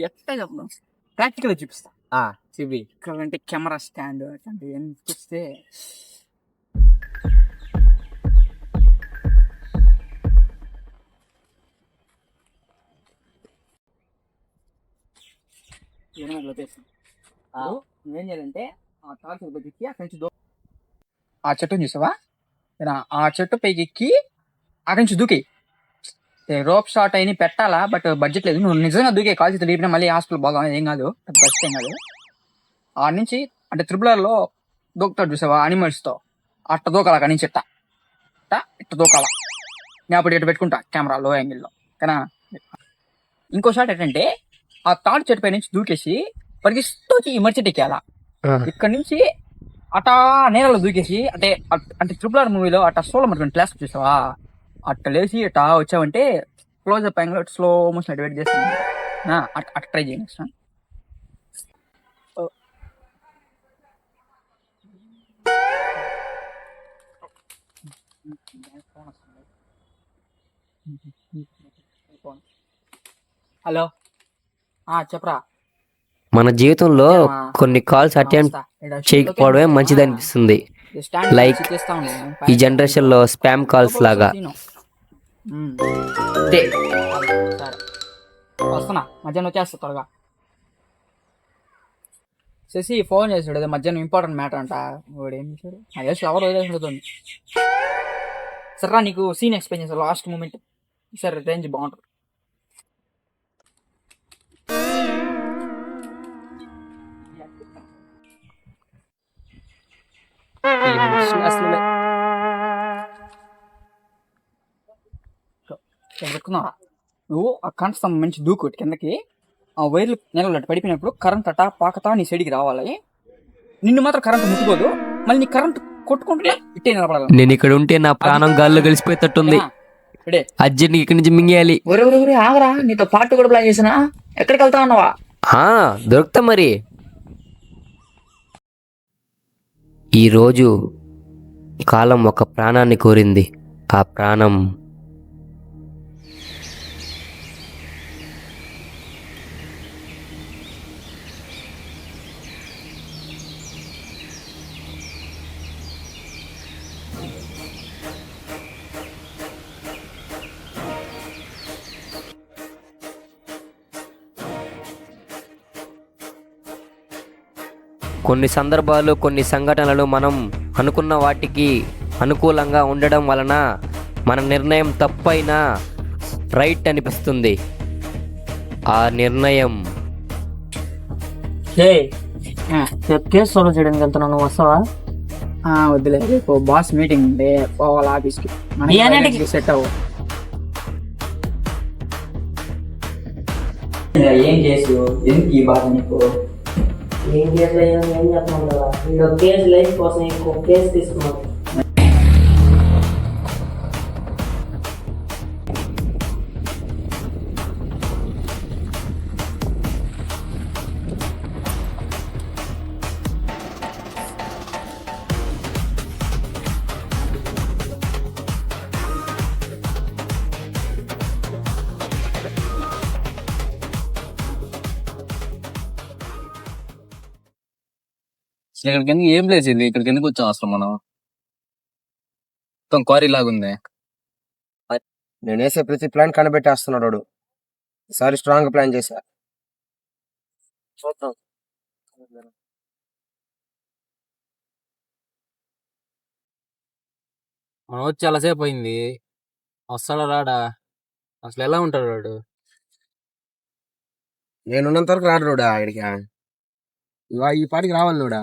ఎట్ట చెప్పడం ప్రాక్టికల్ చూపిస్తా. చూపి. అంటే కెమెరా స్టాండ్ అట్లాంటివి ఎంత చూస్తే ఏం చేయాలంటే ఆ తాకు ఎక్కి అక్కడి నుంచి ఆ చెట్టుని చూసావా, ఆ చెట్టు పైకి ఎక్కి అక్కడి నుంచి దూకి. రోప్ షాట్ అయినా పెట్టాలా, బట్ బడ్జెట్ లేదు. నువ్వు నిజంగా దూకే కాల్ చేతి లేపినా మళ్ళీ హాస్పిటల్ బాగా ఏం కాదు, అది బడ్జెట్ ఏం కాదు. ఆ నుంచి అంటే 3R లో దూకుతాడు చూసావా అనిమల్స్తో, అట్ట దూకాల కానీ చెట్ట ఇట్ట దూకాల నేను అప్పుడు ఇటు పెట్టుకుంటా కెమెరా లో యాంగిల్లో కానీ ఇంకో షాట్ ఏంటంటే ఆ తాడు చెట్టు పై నుంచి దూకేసి పరిగిస్తూ ఈ మర్చెట్ ఎక్కాల ఇక్కడ నుంచి అటా నేలలో దూకేసి అంటే ట్రిపుల్ ఆర్ మూవీలో అట్ట సోలో మరి క్లాస్ చూసావా అట్ట లేచి అట్టా వచ్చావంటే close up angle slow motion అటు వెయిట్ చేస్తాను అట్ట ట్రై చేయండి. హలో చెప్పరా. మన జీవితంలో కొన్ని కాల్స్ అటెంప్ట్ చేయకపోవడమే మంచిది అనిపిస్తుంది. లైక్ ఈ జనరేషన్లో స్పామ్ కాల్స్ లాగా. వస్తున్నా మధ్యాహ్నం వచ్చేస్తా త్వరగా. శశి ఫోన్ చేసాడు అదే మధ్యాహ్నం ఇంపార్టెంట్ మ్యాటర్ అంట. వాడు ఏం చేశాడు అదే ఎవరు వదిలేసి సరే నీకు సీన్ ఎక్స్ప్లెయిన్ చేశారు లాస్ట్ మూమెంట్. సరే రేంజ్ బాగుంటుంది. పెట్టుకున్నావా నువ్వు ఆ కరెంట్ స్తంభం మంచి దూకొట్టి కిందకి ఆ వైర్లు నెలలో పడిపోయినప్పుడు కరెంట్ అట్టా పాకతా నీ సైడ్కి రావాలి. నిన్ను మాత్రం కరెంట్ ముట్టుకోదు. మళ్ళీ నీ కరెంట్ కొట్టుకుంటే ఇట్టే నిలబడాలి. నేను ఇక్కడ ఉంటే నా ప్రాణం గాల్లో కలిసిపోయేటట్టుంది. అర్జెంట్ ఇక్కడి నుంచి మింగేయాలి. ఆగరా, నీతో పార్టీ కూడా ప్లాన్ చేసినా. ఎక్కడికి వెళ్తా ఉన్నావా? దొరుకుతా మరి. ఈరోజు కాలం ఒక ప్రాణాన్ని కోరింది. ఆ ప్రాణం కొన్ని సందర్భాలు కొన్ని సంఘటనలు మనం అనుకున్న వాటికి అనుకూలంగా ఉండడం వలన మన నిర్ణయం తప్పైనా రైట్ అనిపిస్తుంది. ఆ నిర్ణయం కేసు సాల్వ్ చేయడానికి వెళ్తున్నావు, నువ్వు వస్తావా? వద్దులే, రేపు బాస్ మీటింగ్ ఉంటే పోవాలి ఆఫీస్కి. సెట్ అవ్వ. ఏం చేసు ఎందుకు ఈ బాధ నీకు? ఏం కేసులో ఏం చెప్పమంటావా? వీడు కేసు లైఫ్ కోసం ఇంకో కేసు తీసుకున్నావు. ఇక్కడికి ఎందుకు ఏం ప్లేస్ ఇది? ఇక్కడికి ఎందుకు వచ్చాం అసలు మనం? మొత్తం క్వారీ లాగుంది. నేను వేసే ప్రతి ప్లాన్ కనిపెట్టేస్తున్నాడు వాడు. ఈసారి స్ట్రాంగ్ ప్లాన్ చేశా. చూద్దాం. మనం వచ్చి చాలాసేపు అయింది. వస్తాడా రాడా? అసలు ఎలా ఉంటాడు వాడు? నేనున్నంత వరకు రాడు రోడా ఇక్కడికి. ఈ పాటికి రావాలి నోడా.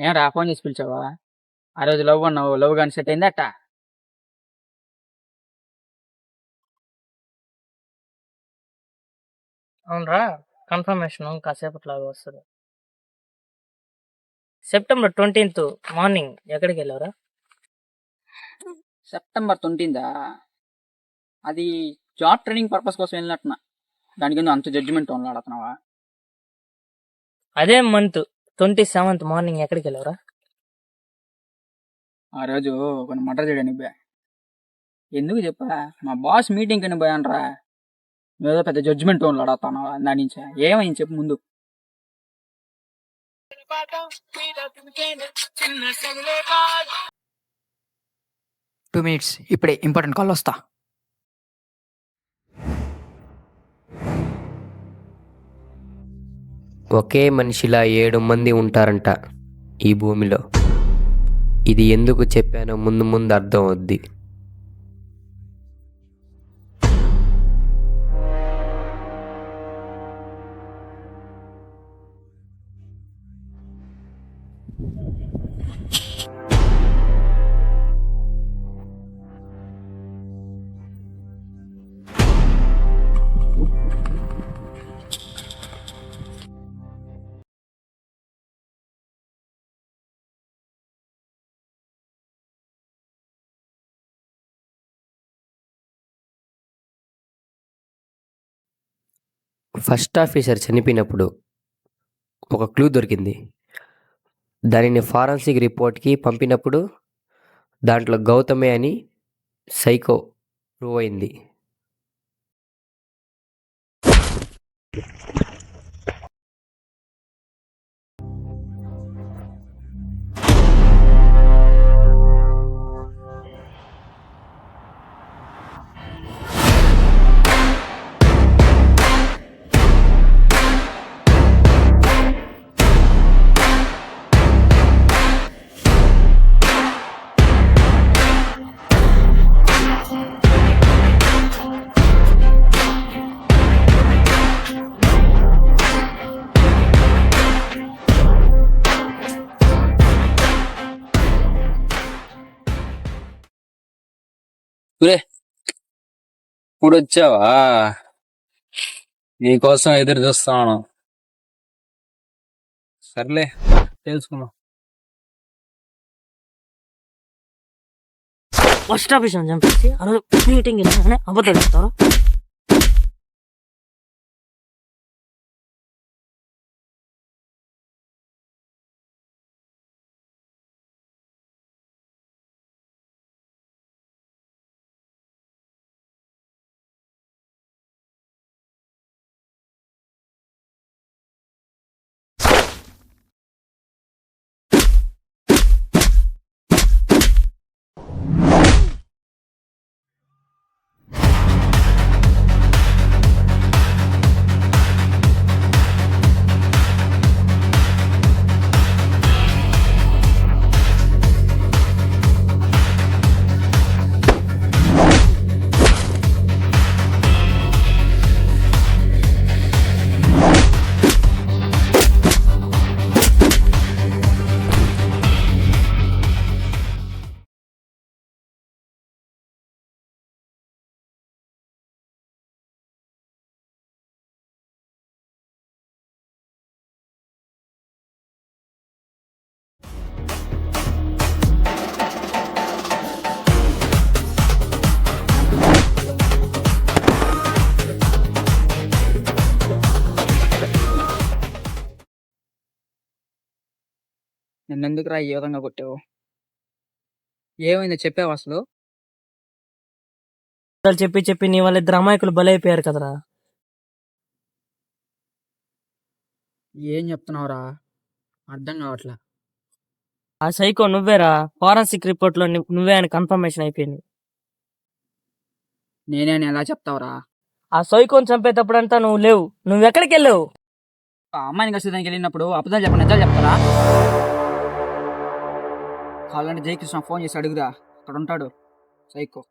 ఏరా ఫోన్ చేసి పిలిచావా? ఆ రోజు లవ్ అన్నావు, లవ్ కానీ సెట్ అయింది అట్ట? అవునరా, కన్ఫర్మేషన్ కాసేపట్లాగా వస్తుంది. September 20th మార్నింగ్ ఎక్కడికి వెళ్ళారా? September 20th అది జాబ్ ట్రైనింగ్ పర్పస్ కోసం వెళ్ళినట్టున్నా. దానికి అంత జడ్జిమెంట్ ఉన్నాడుతున్నావా? అదే మంత్ 27th మార్నింగ్ ఎక్కడికి వెళ్ళారా? ఆ రోజు కొన్ని మటర్ చేయడానికి పోయా. ఎందుకు చెప్పా, మా బాస్ మీటింగ్ అని పోయానరా. ఏదో పెద్ద జడ్జిమెంట్ టోన్లు అడుగుతాను దాని నుంచి. ఏమైంది చెప్పు ముందు. 2 minutes, ఇప్పుడే ఇంపార్టెంట్ కాల్ వస్తా. ఒకే మనిషిలా 7 మంది ఉంటారంట ఈ భూమిలో. ఇది ఎందుకు చెప్పానో ముందు ముందు అర్థం అవుద్ది. ఫస్ట్ ఆఫీసర్ చనిపోయినప్పుడు ఒక క్లూ దొరికింది. దానిని ఫారెన్సిక్ రిపోర్ట్కి పంపినప్పుడు దాంట్లో గౌతమే అని సైకో ప్రూవ్ అయింది. ఇప్పుడు వచ్చావా? నీకోసం ఎదురు చూస్తాను. సర్లే, తెలుసుకుందాం. ఫస్ట్ ఆఫీస్ అని చంపేసి ఆ రోజు మీటింగ్ వెళ్ళాలని అబద్ధాలు చెప్తావా? నిన్నెందుకురా ఈ విధంగా కొట్టావు? ఏమైందో చెప్పావు అసలు? అబద్ధాలు చెప్పి చెప్పి నీ వల్ల ఇద్దరు అమాయకులు బలైపోయారు కదరా. ఏం చెప్తున్నావురా? అర్థం కావట్లే. ఆ సైకో నువ్వేరా. ఫారెన్సిక్ రిపోర్ట్ లో నువ్వే అని కన్ఫర్మేషన్ అయిపోయింది. నేనే అని ఎలా చెప్తావురా? ఆ సైకోని చంపేటప్పుడంతా నువ్వు లేవు. నువ్వెక్కడికి వెళ్ళావు? ఆ అమ్మాయిని కలిసి వెళ్ళినప్పుడు అబద్ధాలు చెప్ప నిజాలు చెప్తారా? కావాలంటే జయకృష్ణ ఫోన్ చేసి అడుగురా, అక్కడ ఉంటాడు సైకో.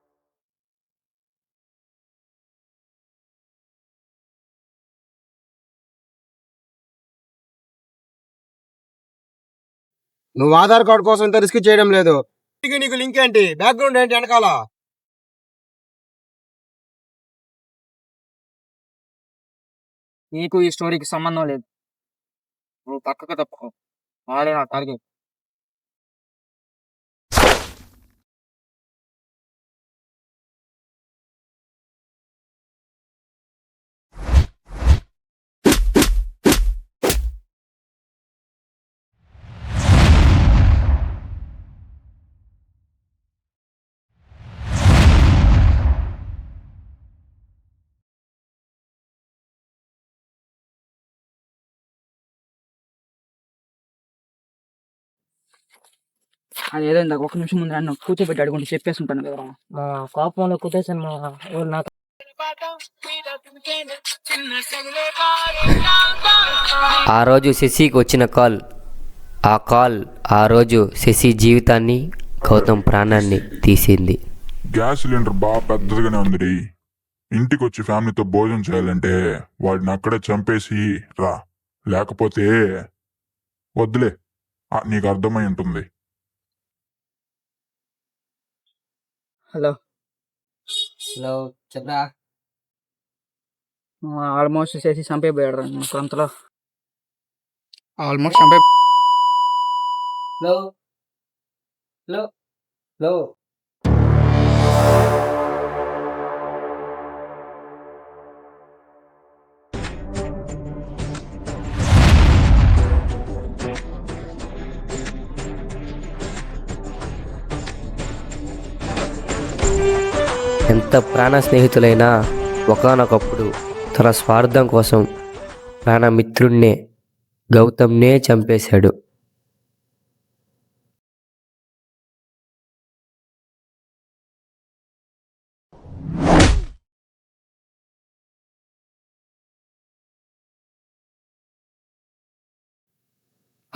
నువ్వు ఆధార్ కార్డు కోసం ఇంత రిస్క్ చేయడం లేదు. నీకు లింక్ ఏంటి? బ్యాక్గ్రౌండ్ ఏంటి వెనకాల? నీకు ఈ స్టోరీకి సంబంధం లేదు. నువ్వు పక్కకు తప్పుకో. వాడే నా టార్గెట్. అది ఏదో ఇందాక ఒక నిమిషం ముందు నన్ను కూర్చోబెట్టి అడుగుంటే చెప్పేసి ఉంటాను కదా. మా కోపంలో కుట్టేశాను మా వాళ్ళు నాకు. ఆ రోజు శశికి వచ్చిన కాల్, ఆ కాల్ ఆ రోజు శశి జీవితాన్ని, గౌతమ్ ప్రాణాన్ని తీసింది. గ్యాస్ సిలిండర్ బాగా పెద్దదిగానే ఉంది రీ. ఇంటికి వచ్చి ఫ్యామిలీతో భోజనం చేయాలంటే వాడిని అక్కడే చంపేసి రా, లేకపోతే వద్దులే. నీకు అర్థమై ఉంటుంది. హలో హలో చెప్పరా. ఆల్మోస్ట్ చేసి చంపైపోయాడు రా నాకు అంతలో. Almost Champai hello hello hello. ఎంత ప్రాణ స్నేహితులైనా ఒకానొకప్పుడు తన స్వార్థం కోసం ప్రాణమిత్రుణ్ణే, గౌతమ్నే చంపేశాడు.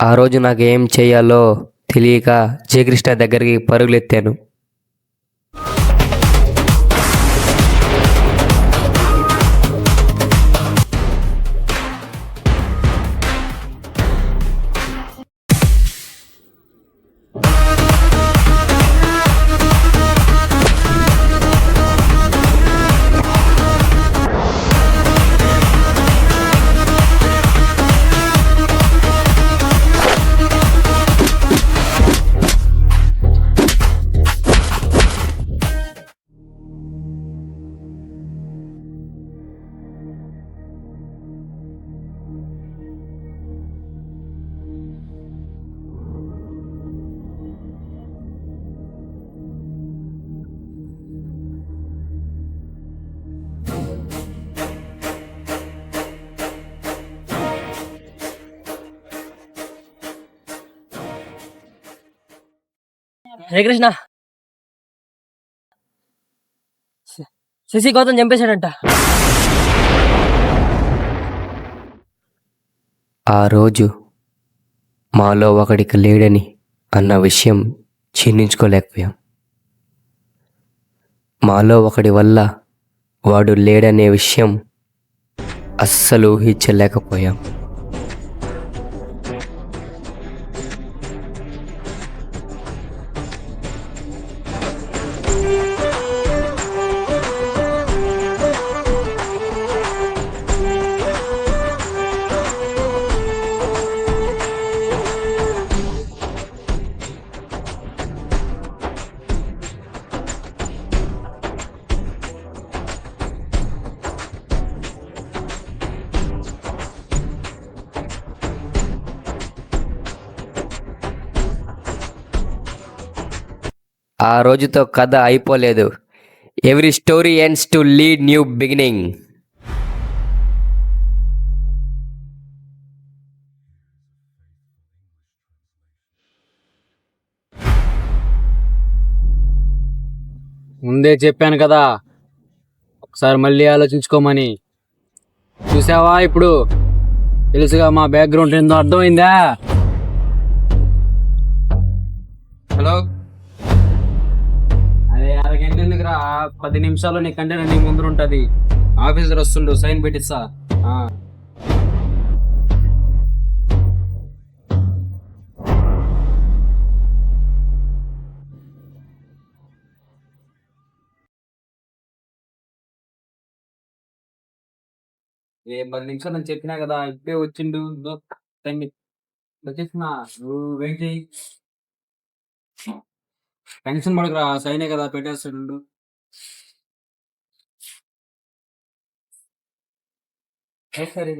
ఆ రోజు నాకేం చేయాలో తెలియక జయకృష్ణ దగ్గరికి పరుగులెత్తాను. జయకృష్ణ, శశి గౌతమ్ చంపేశాడంట. ఆ రోజు మాలో ఒకడికి లేడని అన్న విషయం ఛీర్ణించుకోలేకపోయాం. మాలో ఒకడి వల్ల వాడు లేడనే విషయం అస్సలు ఊహించలేకపోయాం. ఆ రోజుతో కథ అయిపోలేదు. Every story ends to lead new beginning. ముందే చెప్పాను కదా, ఒకసారి మళ్ళీ ఆలోచించుకోమని. చూసావా ఇప్పుడు తెలుసుగా మా బ్యాక్గ్రౌండ్ ఏందో, అర్థమైందా? హలో, అదే అరగంట ఎందుకురా, 10 నిమిషాల్లో నీ కంటెంట్ నీ ముందు ఉంటుంది. ఆఫీసర్ వస్తుండు, సైన్ పెట్టిస్తా. ఏ 10 నిమిషాలు అని చెప్పినా కదా, ఇప్పుడే వచ్చిండు. వచ్చేసినా, నువ్వు వెయిట్ చేయి. టెన్షన్ పడకురా, సైనే కదా పెట్టేస్తాడు. సరే,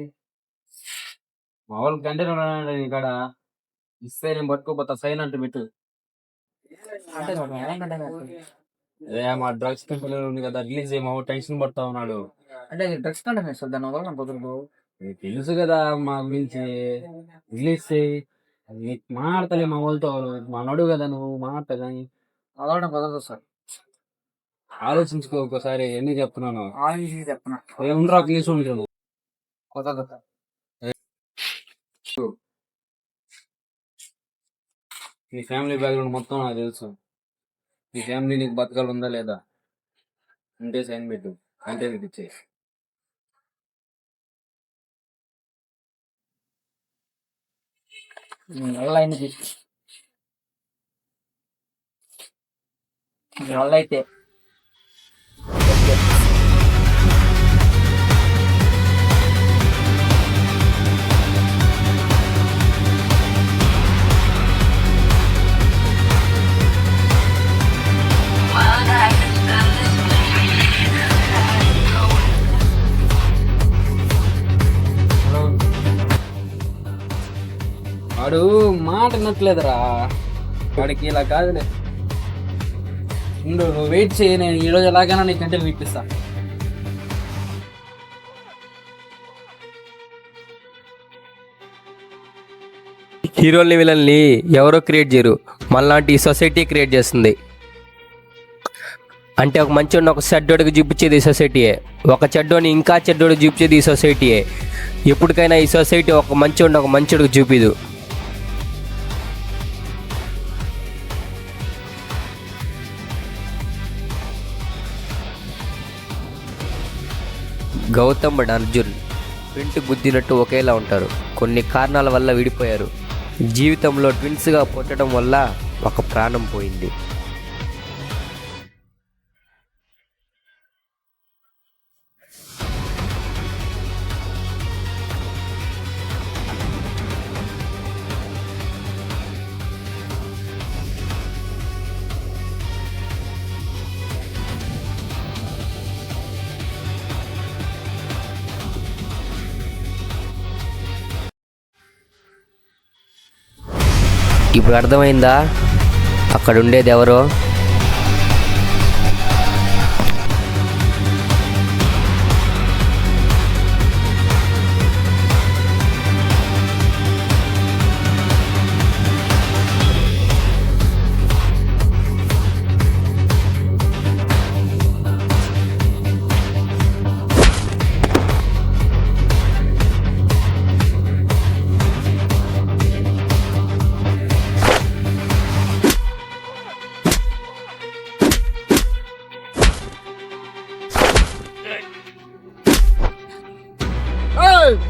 మామూలు కంటెంట్ ఉన్నాడు ఇక్కడ, ఇస్తే నేను పట్టుకోపోతా, సైన్ అంటూ పెట్టు. అదే మా డ్రగ్స్ కంపెనీ ఉంది కదా, రిలీజ్ ఏమో టెన్షన్ పడతా ఉన్నాడు. అంటే డ్రగ్స్ కంటే దాని వదలడం కుదరదు. నీకు తెలుసు కదా మా గురించి, రిలీజ్ చేయి. అది మాట్లాడతలే మా వాళ్ళతో, మనోడు కదా నువ్వు, మాట్లాడతా కానీ అలవాటు కుదరదు సార్. ఆలోచించుకో ఒకసారి ఎన్ని చెప్తున్నాను. ఆలోచించి చెప్పనా ఏముండ్రా ప్లీజ్ ఉంటాను. కుదరదు సార్. నీ ఫ్యామిలీ బ్యాక్గ్రౌండ్ మొత్తం నాకు తెలుసు. నీ ఫ్యామిలీ నీకు బతకాలు ఉందా లేదా అంటే సైన్ పెట్టు, అంటే ఇచ్చేయి. వల్ల అయింది మీ వల్ల అయితే వాడు మాట వినట్లేదురా, వాడికి ఇలా కాదులే. నువ్వు వెయిట్ చేయి, నేను ఈరోజు ఎలాగైనా నీకు కంటే ఇప్పిస్తా. హీరోల్ని విలన్ని ఎవరో క్రియేట్ చేయరు, మనలాంటి ఈ సొసైటీ క్రియేట్ చేస్తుంది. అంటే ఒక మంచోడిని ఒక చెడ్డోడికి చూపించేది ఈ సొసైటీయే, ఒక చెడ్డోని ఇంకా చెడ్డోడికి చూపించేది ఈ సొసైటీయే. ఎప్పటికైనా ఈ సొసైటీ ఒక మంచోడిని ఒక మంచోడికి చూపిదు. గౌతమ్ అండ్ అర్జున్ ప్రింట్ గుద్దినట్టు ఒకేలా ఉంటారు. కొన్ని కారణాల వల్ల విడిపోయారు. జీవితంలో ట్విన్స్గా పుట్టడం వల్ల ఒక ప్రాణం పోయింది. ఇప్పుడు అర్థమైందా అక్కడ ఉండేది ఎవరో?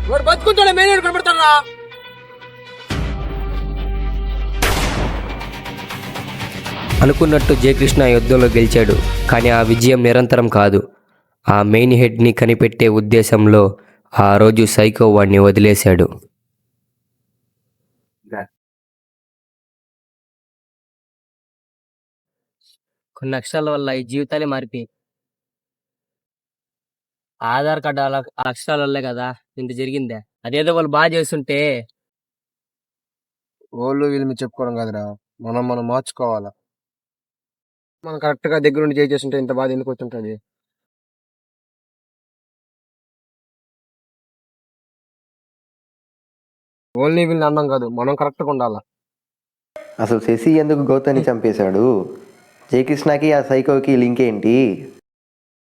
వాడు బతుకుంటాడే మేనేడు కనబడతారా? అనుకున్నట్టు జయకృష్ణ యుద్ధంలో గెలిచాడు. కానీ ఆ విజయం నిరంతరం కాదు. ఆ మెయిన్ హెడ్ని కనిపెట్టే ఉద్దేశంలో ఆ రోజు సైకో వాడిని వదిలేశాడు. కొన్ని అక్షరాల వల్ల ఈ జీవితాలే మారిపోయి, ఆధార్ కార్డు అలా అక్షరాల వల్లే కదా ఇంత జరిగిందే. అదేదో వాళ్ళు బాగా చేస్తుంటే వాళ్ళు వీళ్ళు మీరు చెప్పుకోవడం కాదురా, మనం మార్చుకోవాలా. మనం కరెక్ట్గా దగ్గర నుండి చేస్తుంటే ఇంత బాధ ఎందుకు వచ్చుంటుంది? ఓన్లీ వీళ్ళని అన్నాం కాదు, మనం కరెక్ట్గా ఉండాలా. అసలు శశి ఎందుకు గౌతమ్ని చంపేశాడు? జయకృష్ణకి ఆ సైకోకి లింక్ ఏంటి?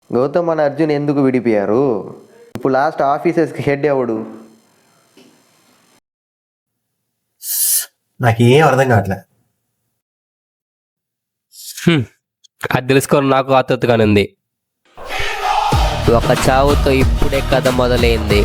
గౌతమ్ మన అర్జున్ ఎందుకు విడిపోయారు? ఇప్పుడు లాస్ట్ ఆఫీసర్స్కి హెడ్ ఎవడు? నాకేం అర్థం కావట్లే. అది తెలుసుకోవడం నాకు ఆతృతగానే ఉంది. ఒక చావుతో ఇప్పుడే కథ మొదలైంది.